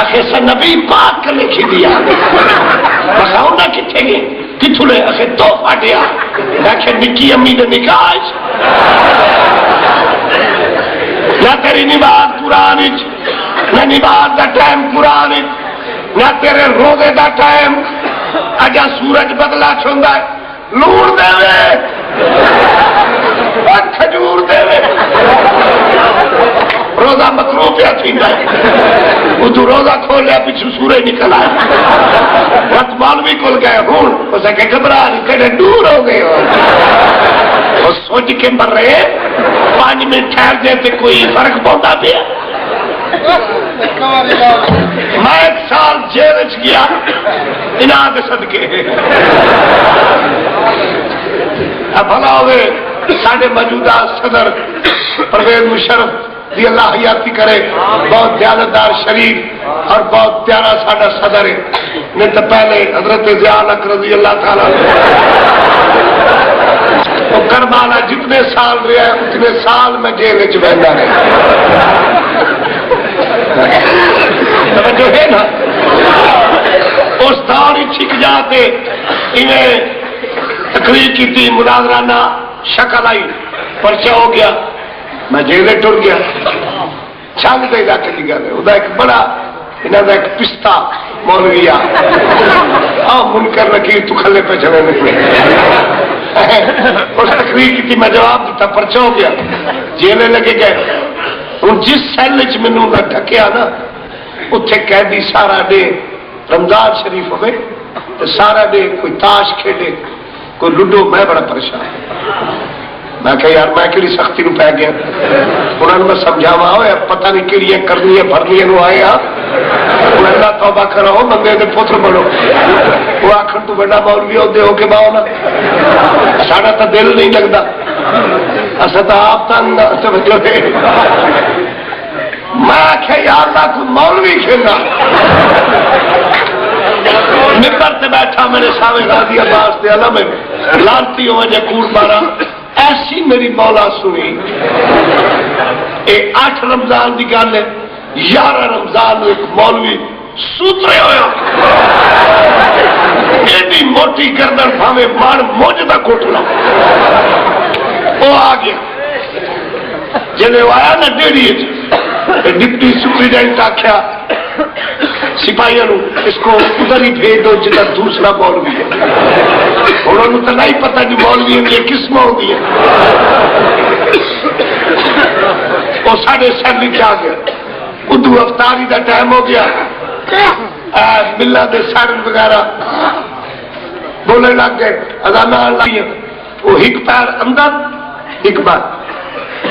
آخر سے نبی پاک کا لکھی دیا بخاؤں نہ کتھے گئے کتھو لے آخر دو پاٹیا میں کہ نکی امی نے نکاح نہ تیری نماز قرآن نہ نماز دا ٹائم قرآن نہ تیرے روزے دا ٹائم اجا سورج بدلا چھوندا ہے لوڑ دے کھجور دے روزہ مکروہ پیا تھیندا ہے وہ تو روزہ کھول لیا پیچھے سورج نکل آیا رات مولوی کول گئے ہوں اسے کہ گھبرا نہیں کہنے دور ہو گئے ہو وہ سوچ کے مر رہے 5 منٹ ٹھہر جاتے کوئی فرق پاتا پیا میں 1 سال جیل گیا انہاں دے صدقے بھلا ہوئے ساڈے موجودہ صدر پرویز مشرف دی اللہ حیاتی کرے بہت دیانتدار شریف اور بہت پیارا ساڈا صدر ہے نہیں تو پہلے حضرت ضیاء الحق رضی اللہ تعالیٰ وہ کربلا جتنے سال رہا اتنے سال میں جیل وچ بہندا رہا توجہ ہے نا اس دور ہی چھک جاتے انہیں تقریر کی تھی مناظرانہ شکل آئی پرچہ ہو گیا میں جیلے ٹر گیا چھنگ دے علاقے کی گل ہے وہ ایک بڑا انہوں نے ایک پستہ مولوی منکر نکیر تو کھلے پہ چلے نکلے اس تقریر کی تھی میں جواب دیتا پرچہ ہو گیا جیلے لگے گئے ہوں جس سیل چ مینوں ڈکیا نا اتنے قیدی سارا ڈے رمضان شریف ہوئے سارا دے کوئی تاش کھیلے کوئی لڈو، میں بڑا پریشان۔ میں کہ یار میں کہڑی سختی نو پی گیا، انہوں نے میں سمجھاوا ہوا پتہ نہیں کہڑی کرنی بھرنی آئے ہاں، اللہ توبہ کرو بندے کے پتر بنو۔ وہ آخر تو بڑا مولوی عہدے ہو کے باؤ نا، ساڈا تو دل نہیں لگتا، اصل تو آپ تنگ مطلب میں آخیا یار نہ کوئی مولوی کھیلنا، ممبر سے بیٹھا میرے سامنے غازی عباس دے علم میں لانتی ہوا جے کوڑ مارا، ایسی میری مولا سنی۔ یہ 8 رمضان کی گل ہے، 11 رمضان ایک مولوی سوترے ہوا ایڈی موٹی گردن بھاوے مار موج کا کوٹلا، وہ آ گیا جب وہ آیا نا ڈیڑھی ڈپٹی سپرنٹینڈنٹ آخیا سپاہیوں اس کو ادھر ہی بھیج دو جدھر دوسرا مولوی ہے۔ انہوں نے تو نہیں پتا کہ مولوی یہ قسم ہوگی ہے، وہ سارے سیلی آ گیا، ادو افطاری کا ٹائم ہو گیا، ملا کے سائرن وغیرہ بولنے لگ گئے، اذاناں لائی، وہ ایک پیر اندر ایک بار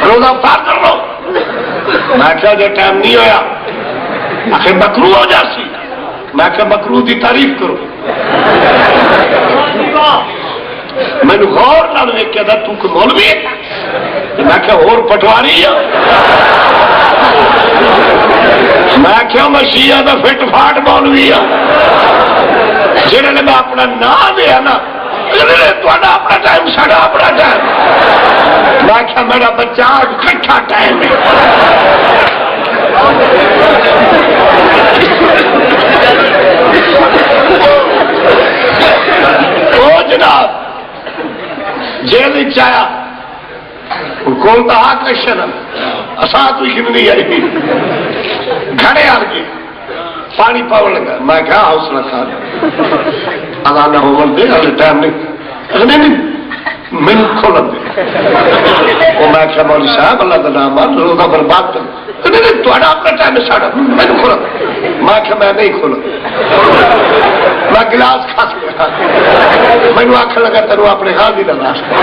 روزہ افطار کر لو۔ میں کیا جو ٹائم نہیں ہویا آخر مکرو ہو جاسی، میں کہ مکرو دی تعریف کرو۔ میں نے غور نال ویکھیا تھا تو کہ مولوی ہے، میں کہ اور پٹواری ہے، میں کیا میں شیعہ دا فٹ فاٹ مولوی ہے، جنہوں نے میں اپنا نام دیا نا تھوڑا اپنا ٹائم ساڑا اپنا ٹائم، میں کیا میرا بچہ کٹھا ٹائم ہے۔ او جناب جیل چایا کون تو آ کشن اساں تو نہیں آئی گھڑے آ گئے پانی پاؤ لگا، میں کیا حوصلہ کھا اذان ہو دے ٹائم نہیں مینو کھولن دے، وہ میں کیا مولوی صاحب اللہ کا نام مان روزہ برباد کر تھوڑا اپنا ٹائم ساڑا مینو کھولا، میں کیا میں نہیں کھولا، میں گلاس کھا سکتا، مینو آخر لگا تینوں اپنے غازی کا ناشتہ،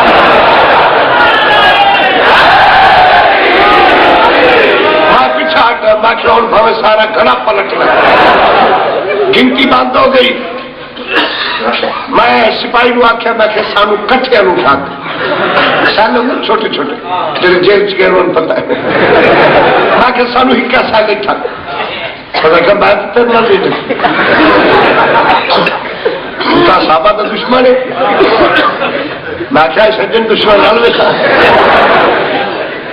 میں پیچھا ہٹا، میں کیا ہوں بھاوے سارا گھڑا پلٹ لگا، گنتی بند ہو گئی، میں سپاہی نو آخیا میں کہ سانو کٹھے اٹھا کے سال چھوٹے چھوٹے جی جیل چ گئے انہوں نے پتا ہے، میں کہ سانو ہکا سال اٹھا کہ میں تیرنا لے صحابہ کا دشمن ہے، میں کیا سجن دشمن نال لکھا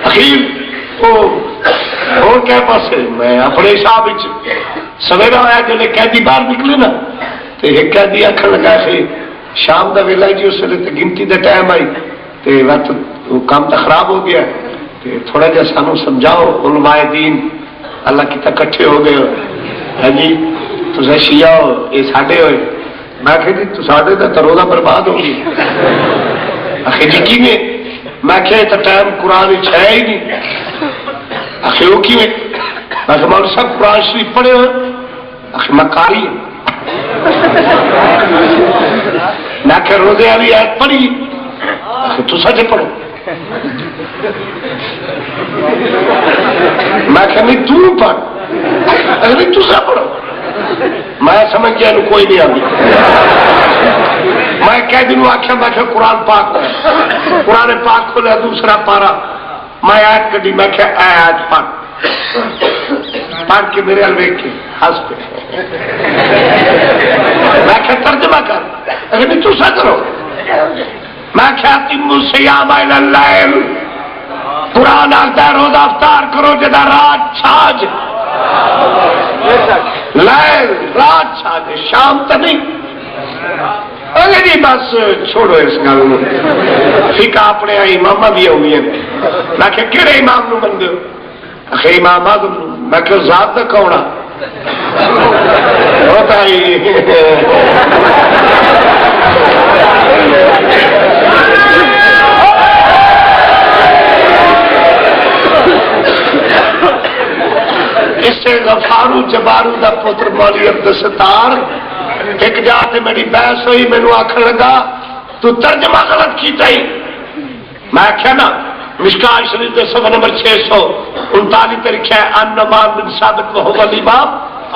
اخیر وہ اور کیا پاسے میں اپنے حساب سویرا ہوا جب قیدی باہر نکلے نا تو ایک قیدی آخر لگا سی شام کا ویلا جی اس ویلے گنتی کا ٹائم آئی تو وقت وہ کام تو خراب ہو گیا، تھوڑا جا سانو سمجھاؤ علماء دین اللہ کی کٹھے ہو گئے ہاں جی تصا شیعہ ہو یہ ساڈے ہوئے، میں کہ جی ساڈے تو روزہ برباد ہو گئی، آخر جی کی میں کہ تو ٹائم قرآن ہے ہی نہیں، آخر وہ کی میں مولوی صاحب قرآن شریف پڑھے ہوئے، آخر میں قاری ہوں، میں کہ روزے والی آیت پڑھی، آخر تو سچ پڑھو، میں کہ نہیں تو پڑھ، اگر تو سا پڑھو، میں سمجھ گیا کوئی نہیں آتی، میں کہہ دنوں آخیا میں کہ قرآن پاک قرآن پاک کھولا دوسرا پارا، میں آیت کٹی، میں کہ آیت پڑھ کے میرے حل ویک کے ہنس پہ، میں کہ ترجمہ کر، اگر نہیں تو سا کرو، میں کہ تم الصیام الی اللیل، قرآن آتا ہے روزہ افطار کرو جدا رات چھاج، لیل رات چھاج شام تو نہیں، اگر جی بس چھوڑو اس گل فقہ اپنے امام بھی ہوئی ہیں، میں کہ کہڑے امام نو من دو، آخر امام اعظم، میں کہ ذات کا کونا ہوتا ہی اس سے غفارو جبارو دا پتر مولوی عبدالستار ایک جا کے میری بحث ہوئی، مینو آخر لگا تو ترجمہ غلط کیتا ہی. میں آخیا نا مشکات شریف کے صفحہ نمبر 639 تے لکھا ہے ان نعمان بن ثابت وهو الامام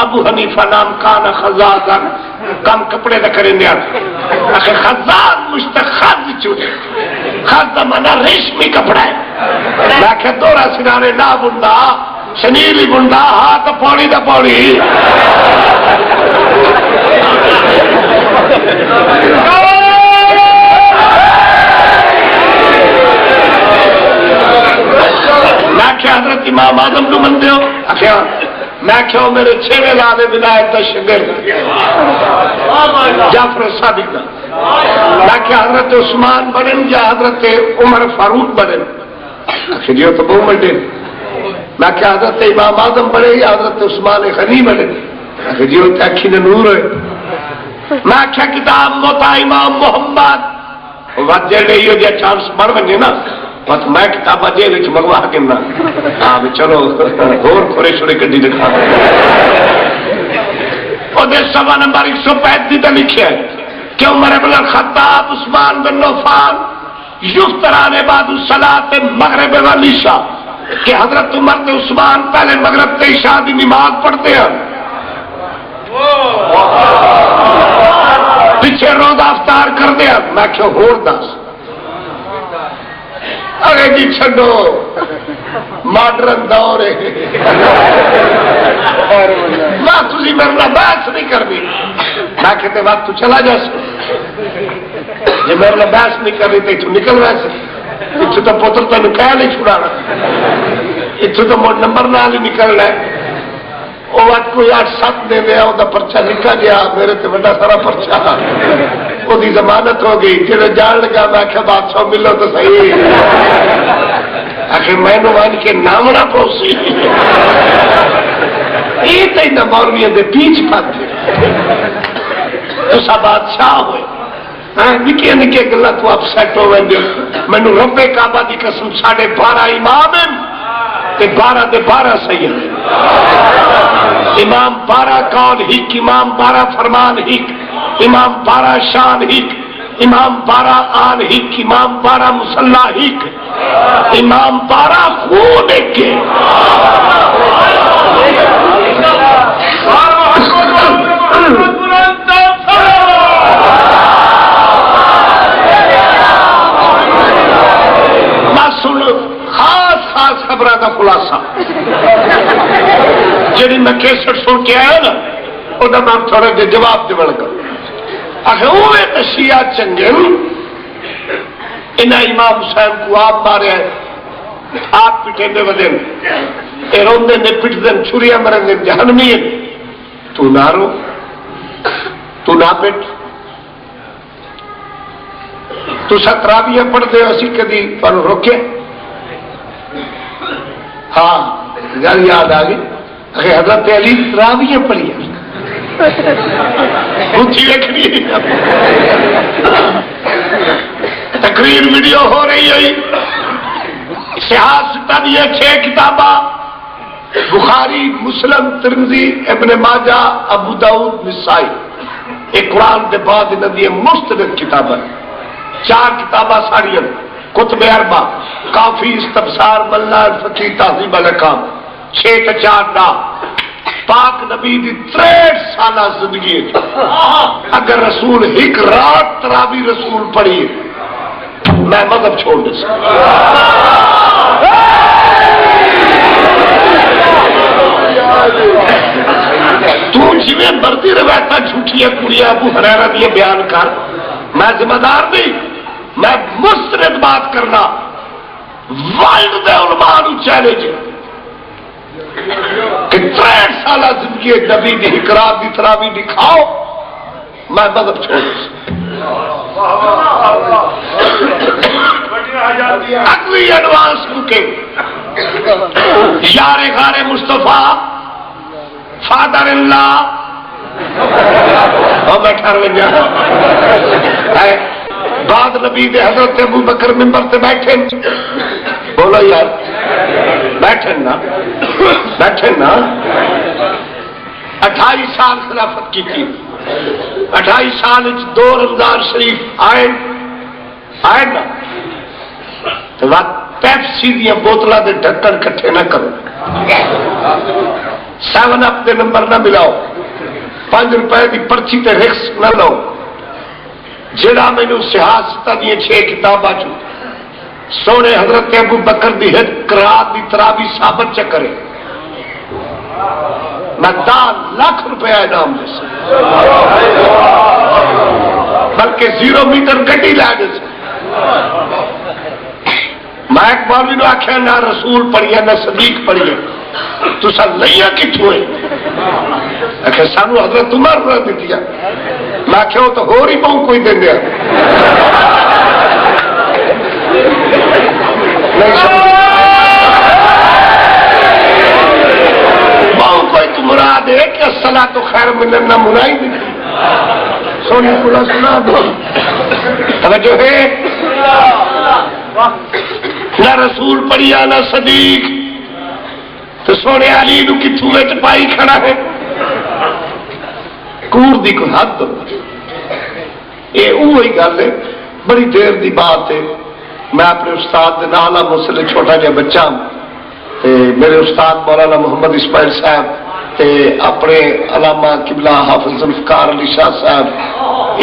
ابو حنیفہ نام کان خزازا کم کپڑے دا کریں دیا. آخر خزاز مشتخذ چوڑے خاص مانا ریشمی کپڑا ہے. میں آخیا دورا سنانے نہ بندا شنیلی بندا ہاتھ پوڑی دا پوڑی. میں آخیا حضرت امام اعظم کو منتے ہو؟ آخیا میں آخیا میرے 6ویں لال ولایت کا شاگرد جعفر صادق کا. میں آخیا حضرت عثمان بنن یا حضرت عمر فاروق بنن؟ آخر جی تو بہت بڑے. میں آخیا حضرت امام اعظم بنے یا حضرت عثمان غنی بنے؟ آخر جی وہ اکھی نے نور ہے. میں آخیا کتاب موتا امام محمد جی چانس بڑھ بنے نا بس میں کتاباں جیل چ منگوا کے نا ہاں چلو ہور کھورے چھوڑے کڈی دکھا. وہ سوا نمبر 135 پہ لکھے کہ عمر بن الخطاب عثمان بن عفان یفتران بعد الصلاۃ مغرب والعشاء کہ حضرت عمر تے عثمان پہلے مغرب تے عشاء دی نماز پڑھتے ہیں پیچھے روزہ افطار کرتے ہیں. میں کیوں ہور دس ارے جی چھڈو ماڈرن دور ہے میں تھی میرے نال بحث نہیں کرنی. میں کہتے وقت تو چلا جا سکے جی میرے نال بحث نہیں کرنی تو اتوں نکل ویسے اتوں تو پتر تین کہہ نہیں چھڑانا اتوں تو مڑ نمبر نال ہی نکلنا ہے. وہ وقت کوئی 8-7 دے دیا وہ پرچا نکل گیا میرے تے بڑا سارا پرچا وہ ضمانت ہو گئی. جب جان لگا میں آخیا بادشاہ ملو تو صحیح آخر میں ون کے نامنا پوسی یہ تو ان مولویوں کے پیچھ پاتے تو سب بادشاہ ہوئے نکے نکے گلا تو اپسیٹ ہو وے. مینو رب کعبہ دی قسم 12.5 امام 12 دے 12 سید امام 12 قول ہک امام 12 فرمان ہک امام 12 شان ہک امام 12 آن ہک امام 12 مصلح ہک امام 12 خون ہک. خاص خبروں کا خلاصہ جی میں کیسٹ سن کے آیا نا وہ میں تھوڑا جہا جواب دے لگا. آخر وہ شیعہ چنگے انہیں امام حسین کو آپ مارے آپ پٹے دے ودے یہ روندے نے پٹ دین چھریاں مرن دے جہنمی تو نہ رو تو نہ پٹ تو تراویاں پڑھتے ہو اسی کدی پر روکے. ہاں گل یاد آ گئی حضرت علی تراویاں پڑھی رکھنی تقریر ویڈیو ہو رہی ہے. سیاست بھی 6 کتاباں بخاری مسلم ترمذی ابن ماجہ ابو داؤد نسائی. ایک قرآن کے بعد انہیں مستند کتابیں 4 کتاباں ساڑیاں کتب اربع کافی استبصار ملا الفقی تہذیب الاحکام 6 تے 4 دا پاک نبی دی 63 سالہ زندگی اگر رسول ایک رات تراوی رسول پڑھی میں مذہب چھوڑ دے سکتا. تو جی مرضی روایت جھوٹیاں کڑیاں ابو ہریرہ دی بیان کر میں ذمہ دار نہیں. میں مستند بات کرنا ورلڈ دے علماء نو چیلنج کہ 63 سالہ زندگی نبی دی حکرات دی تراوی دکھاؤ میں مذہب چھوڑ اگلی ایڈوانس بکنگ یار غار مصطفیٰ فادر اللہ بیٹھا رہا بعد نبی دے حضرت ابو بکر ممبر تے بیٹھے بولو یار بیٹھے نا 28 سال خلافت کی تھی 28 سال 2 رمضان شریف آئے نا تو پیپسی دیا بوتلوں کے ڈھکن کٹھے نہ کرو، 7 اپ کے نمبر نہ ملاؤ، 5 روپے کی پرچی تے رکس نہ لو، جڑا مینو سیاست دیا 6 کتاباں سونے حضرت ابو بکر دی ایک رات دی تراوی ثابت چ کرے، میں 10 لاکھ روپیہ انعام دے سکتا، بلکہ 0 میٹر گڈی لے دے سکتا۔ میں ایک مولوی نے آخیا نہ رسول پڑھیا نہ صدیق پڑھیا، تو سن لیا کتوں ہے؟ آخر سانو حضرت عمر نے دیتی، میں آخیا وہ تو ہو رہی بہو کوئی دے دیا بہو کوئی تو مراد ہے کہ الصلاۃ تو خیر من النوم منائی دی سونی پورا سنا دو توجہ ہے، نہ رسول پڑھیا نہ صدیق، تو سونے علی نو کتوں پائی کھڑا ہے، کور دی کوئی حد ہو۔ یہ وہی گل ہے، بڑی دیر دی بات ہے، میں اپنے استاد دے نال مسئلے چھوٹا جہا بچہ تے میرے استاد مولانا محمد اسماعیل صاحب تے اپنے علامہ قبلہ حافظ ذوالفقار علی شاہ صاحب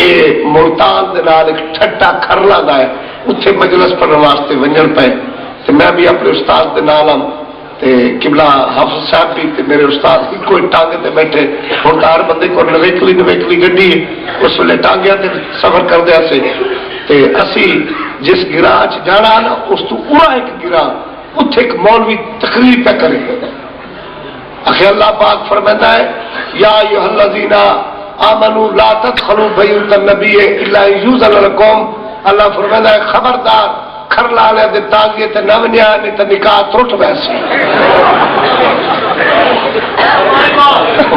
یہ ملتان دے نال ایک ٹھٹا کھرلا دا ہے، اتنے مجلس پڑھنے واسطے ونجن پے، تے میں بھی اپنے استاد دے نال تے قبلہ حافظ صاحب بھی تے میرے استاد ہی کوئی ٹانگے تے بیٹھے، ہن ہر بندے کو نویکلی گڈی ہے، اس ویلے ٹانگیاں تے سفر کردے سے تے اسی جس گراہ چ جانا نا اس تو پورا ایک گراہ اتنے ایک مولوی تقریر پہ کرے، آخر اللہ پاک فرماتا ہے یا ایھا الذین آمنوا لا تدخلوا بیوت النبی الا ان یؤذن لکم، اللہ فرماتا ہے خبردار کھرلا والے دے تانگے تے نہ ونیا نہیں تے نکاح ٹوٹ ویسی۔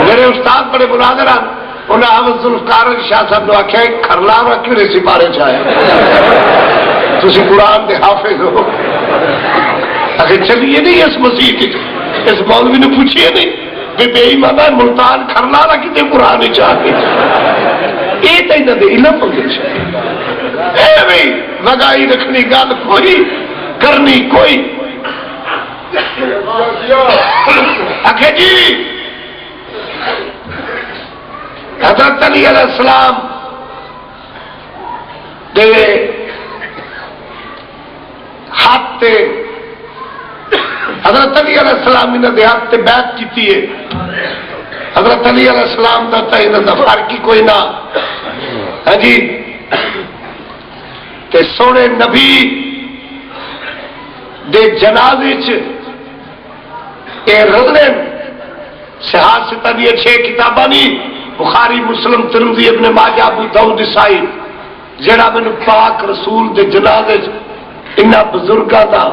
میرے استاد بڑے مناظر ہیں، انہیں حافظ ذوالفقار علی شاہ صاحب نے آخیا کھرلا وا کیوں نہیں سی بارے چاہے تسی قرآن دے حافظ ہو، اگر چلیے نہیں اس مسیح اس مولوی نے پوچھیے نہیں کہ بے ایمان ملتان کھرلا وا کتے قرآن چاہے، یہ تو انہوں نے علم ہوگی لگائی رکھنی گل کوئی کرنی کوئی۔ آخر جی حضرت علی علیہ السلام دے ہاتھ تے حضرت علی علیہ السلام انہوں نے ہاتھ تے بیعت کیتی ہے، حضرت علی علیہ السلام دا تے انہوں دا فرق ہی کوئی نہ، ہاں جی تے سونے نبی دے جنازے چ اے رضنے سیاست دی 6 کتاباں نہیں، بخاری مسلم ترمذی ابن ماجہ ابو داؤد نسائی، جڑا مینوں پاک رسول دے جنازے انہاں بزرگاں دا